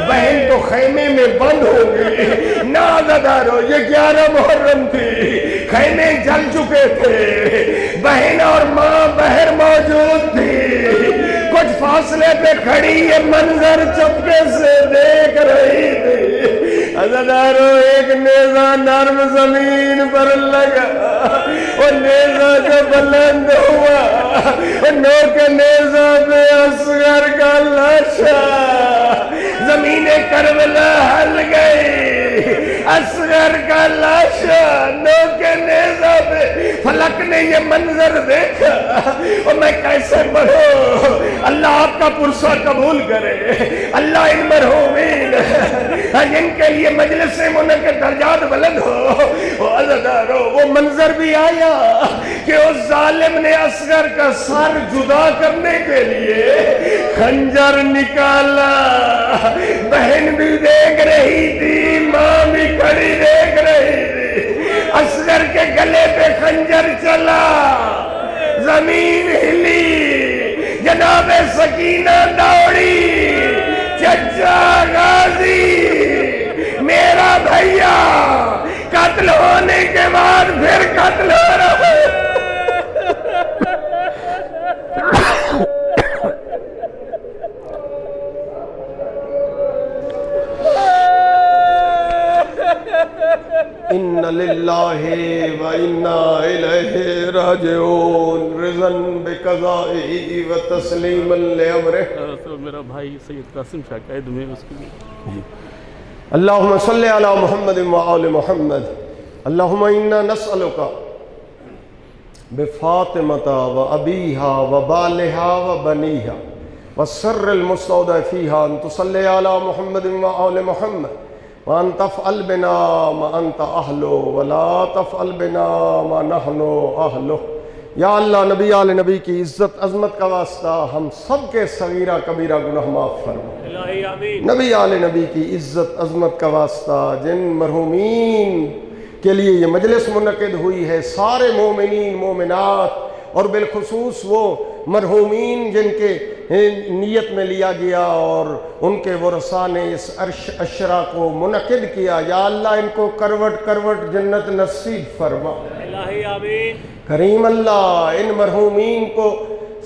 بہن تو خیمے میں بند ہو گئی۔ نہ عزادارو، یہ 11 محرم تھی، خیمے جل چکے تھے، بہن اور ماں باہر موجود تھی، کچھ فاصلے پہ کھڑی یہ منظر چپکے سے دیکھ رہی تھی۔ عزادارو، ایک نیزہ نرم زمین پر لگا، وہ نیزہ جو بلند ہوا، نوک نیزہ پہ اصغر کا لاشا، زمین کربلا ہل گئی، اصغر کا لاشا نوک نیزہ پہ۔ فلک نے یہ منظر دیکھا، اور میں کیسے بڑھوں؟ اللہ آپ کا پرسہ قبول کرے، اللہ ان مرحومین جن کے لیے مجلس منعقد درجات بلند ہو۔ عزادارو، وہ منظر بھی آیا کہ اس ظالم نے اصغر کا سر جدا کرنے کے لیے خنجر نکالا، بہن بھی دیکھ رہی تھی، ماں بھی کھڑی دیکھ رہی تھی، اصغر کے گلے پہ خنجر چلا، زمین ہلی، جناب سکینہ دوڑی، چچا غازی میرا بھیا قتل ہونے کے بعد پھر قتل ہو رہا ہے۔ ان للہ و انا الیہ راجعون، رضاً بقضائہ و تسلیما لامرہ۔ میرا بھائی سید قاسم شاہ قید میں، اس کی اللہم صلی علی محمد و آل محمد۔ اللہم انا نسألک بفاطمة و ابیہا و بالہا و بنیہا والسر المستودع فیہا ان تصلی علی محمد و آل محمد وان تفعل بنا ما انت اہلو ولا تفعل بنا ما نحن اہلو۔ یا اللہ، نبی آل نبی کی عزت عظمت کا واسطہ ہم سب کے صغیرہ کبیرہ گناہ معاف فرما۔ الہی آمین۔ نبی آل نبی کی عزت عظمت کا واسطہ جن مرحومین کے لیے یہ مجلس منعقد ہوئی ہے، سارے مومنین مومنات، اور بالخصوص وہ مرحومین جن کے نیت میں لیا گیا اور ان کے ورثاء نے اس عشرہ کو منعقد کیا، یا اللہ ان کو کروٹ کروٹ جنت نصیب فرما۔ الہی آمین۔ کریم اللہ ان مرحومین کو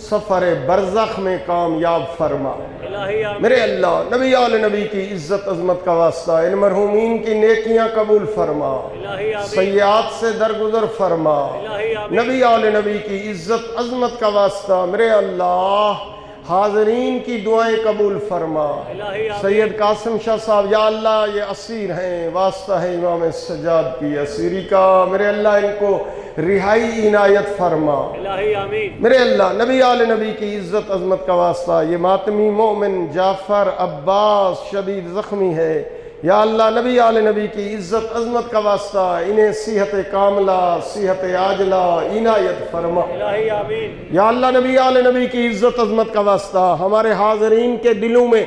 سفر برزخ میں کامیاب فرما۔ الہی آمین۔ میرے اللہ، نبی آل نبی کی عزت عظمت کا واسطہ ان مرحومین کی نیکیاں قبول فرما، الہی آمین۔ سیئات سے درگزر فرما۔ الہی آمین۔ نبی آل نبی کی عزت عظمت کا واسطہ میرے اللہ حاضرین کی دعائیں قبول فرما۔ الہی آمین۔ سید قاسم شاہ صاحب، یا اللہ یہ اسیر ہیں، واسطہ ہے امام سجاد کی اسیری کا، میرے اللہ ان کو رہائی عنایت فرما۔ الہی آمین۔ میرے اللہ، نبی آل نبی کی عزت عظمت کا واسطہ یہ ماتمی مومن جعفر عباس شدید زخمی ہے، یا اللہ نبی آل نبی کی عزت عظمت کا واسطہ انہیں صحت کاملہ صحت عاجلہ عنایت فرما۔ الہی آمین۔ یا اللہ نبی آل نبی کی عزت عظمت کا واسطہ ہمارے حاضرین کے دلوں میں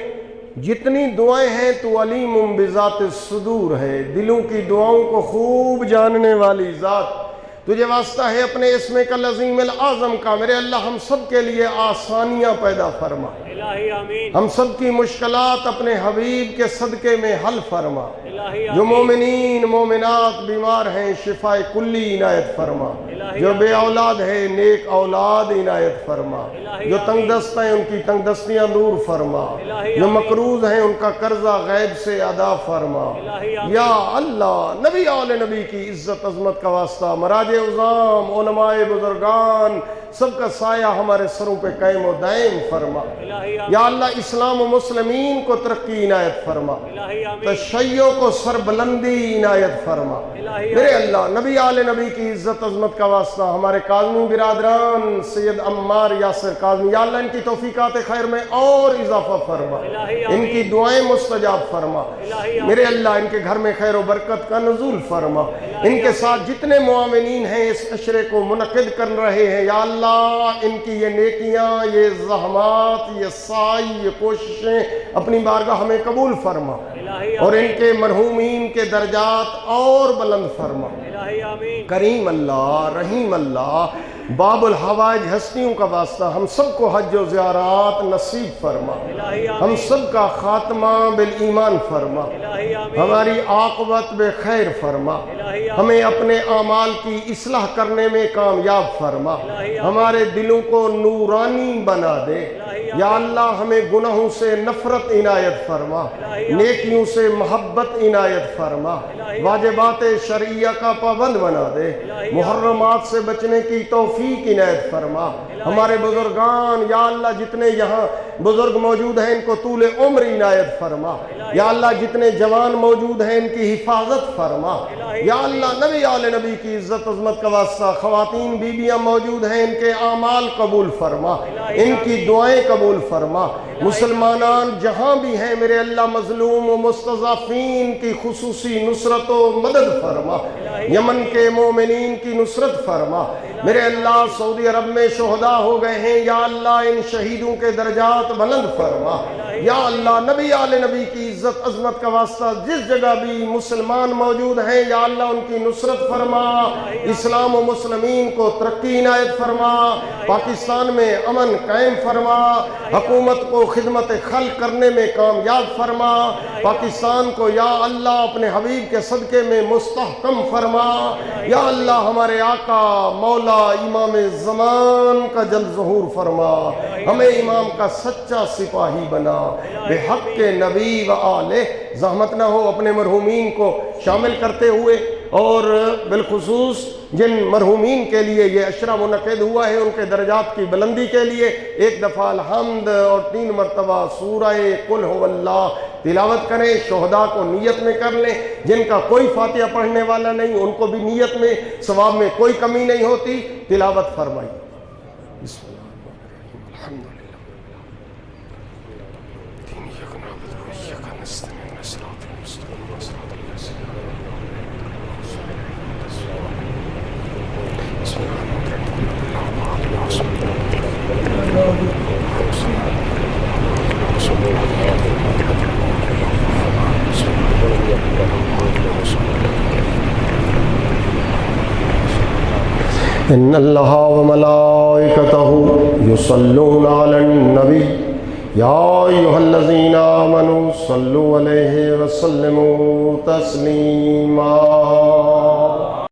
جتنی دعائیں ہیں تو علیم بذات الصدور ہے، دلوں کی دعاؤں کو خوب جاننے والی ذات، تجھے واسطہ ہے اپنے اسم کا العظیم العظم کا، میرے اللہ ہم سب کے لیے آسانیاں پیدا فرما، الہی آمین۔ ہم سب کی مشکلات اپنے حبیب کے صدقے میں حل فرما، الہی جو آمین۔ مومنین مومنات بیمار ہیں شفاء کلی عنایت فرما، جو بے اولاد ہے نیک اولاد عنایت فرما، جو تنگ دست ہیں ان کی تنگ دستیاں دور فرما، جو مقروض ہیں ان کا قرضہ غیب سے ادا فرما۔ یا اللہ، نبی آل نبی کی عزت عظمت کا واسطہ مراج عظام علماء بزرگان سب کا سایہ ہمارے سروں پہ قائم و دائم فرما۔ یا اللہ اسلام و مسلمین کو ترقی عنایت فرما، تشیع کو سر بلندی عنایت فرما۔ میرے اللہ، نبی آل نبی کی عزت عظمت کا واسطہ ہمارے کاظمی برادران سید عمار یاسر کاظمی، یا اللہ ان کی توفیقات خیر میں اور اضافہ فرما، ان کی دعائیں مستجاب فرما۔ میرے اللہ ان کے گھر میں خیر و برکت کا نزول فرما، ان کے ساتھ جتنے معاونین ہیں اس عشرے کو منعقد کر رہے ہیں، یا اللہ ان کی یہ نیکیاں، یہ زحمات، یہ سعی، یہ کوششیں اپنی بارگاہ ہمیں قبول فرما۔ اور ان کے مرحومین کے درجات اور بلند فرما۔ الہی آمین۔ کریم اللہ، رحیم اللہ، باب الحوائج ہستیوں کا واسطہ ہم سب کو حج و زیارات نصیب فرما، الہی آمین۔ ہم سب کا خاتمہ بالایمان فرما، الہی آمین۔ ہماری عاقبت بے خیر فرما، الہی آمین۔ ہمیں اپنے اعمال کی اصلاح کرنے میں کامیاب فرما، الہی آمین۔ ہمارے دلوں کو نورانی بنا دے۔ الہی یا اللہ ہمیں گناہوں سے نفرت عنایت فرما، نیکیوں سے محبت عنایت فرما، واجبات شرعیہ کا پابند بنا دے، محرمات سے بچنے کی توفیق عنایت فرما۔ ہمارے بزرگان یا اللہ جتنے یہاں بزرگ موجود ہیں ان کو طول عمر عنایت فرما، یا اللہ جتنے جوان موجود ہیں ان کی حفاظت فرما، یا اللہ نبی آل نبی کی عزت عظمت کا واسطہ خواتین بیویاں موجود ہیں ان کے اعمال قبول فرما، ان کی دعائیں قبول فرما۔ مسلمانان جہاں بھی ہیں میرے اللہ مظلوم و مستضعفین کی خصوصی نصرت و مدد فرما، یمن کے مومنین کی نصرت فرما۔ میرے اللہ سعودی عرب میں شہداء ہو گئے ہیں، یا اللہ ان شہیدوں کے درجات بلند فرما، یا اللہ نبی آل نبی کی عزت عظمت کا واسطہ جس جگہ بھی مسلمان موجود ہیں یا اللہ ان کی نصرت فرما، اسلام و مسلمین کو ترقی عنایت فرما، پاکستان میں امن قائم فرما، حکومت کو خدمت خلق کرنے میں کامیاب فرما، پاکستان کو یا اللہ اپنے حبیب کے صدقے میں مستحکم فرما، یا اللہ ہمارے آقا مولا امام زمان کا جلد ظہور فرما، ہمیں امام کا سچا سپاہی بنا، بے حق کے نبی و آلہ۔ زحمت نہ ہو اپنے مرحومین کو شامل کرتے ہوئے، اور بالخصوص جن مرحومین کے لیے یہ عشرہ منعقد ہوا ہے ان کے درجات کی بلندی کے لیے ایک دفعہ الحمد اور 3 مرتبہ سورہ قل هو اللہ تلاوت کریں، شہداء کو نیت میں کر لیں، جن کا کوئی فاتحہ پڑھنے والا نہیں ان کو بھی نیت میں ثواب میں کوئی کمی نہیں ہوتی، تلاوت فرمائیے۔ بسم اللہ الرحمن الرحیم، الحمد للہ ان اللہ وملائکتہ یصلون علی النبی یا ایھا الذین آمنوا صلوا علیہ وسلموا تسلیما۔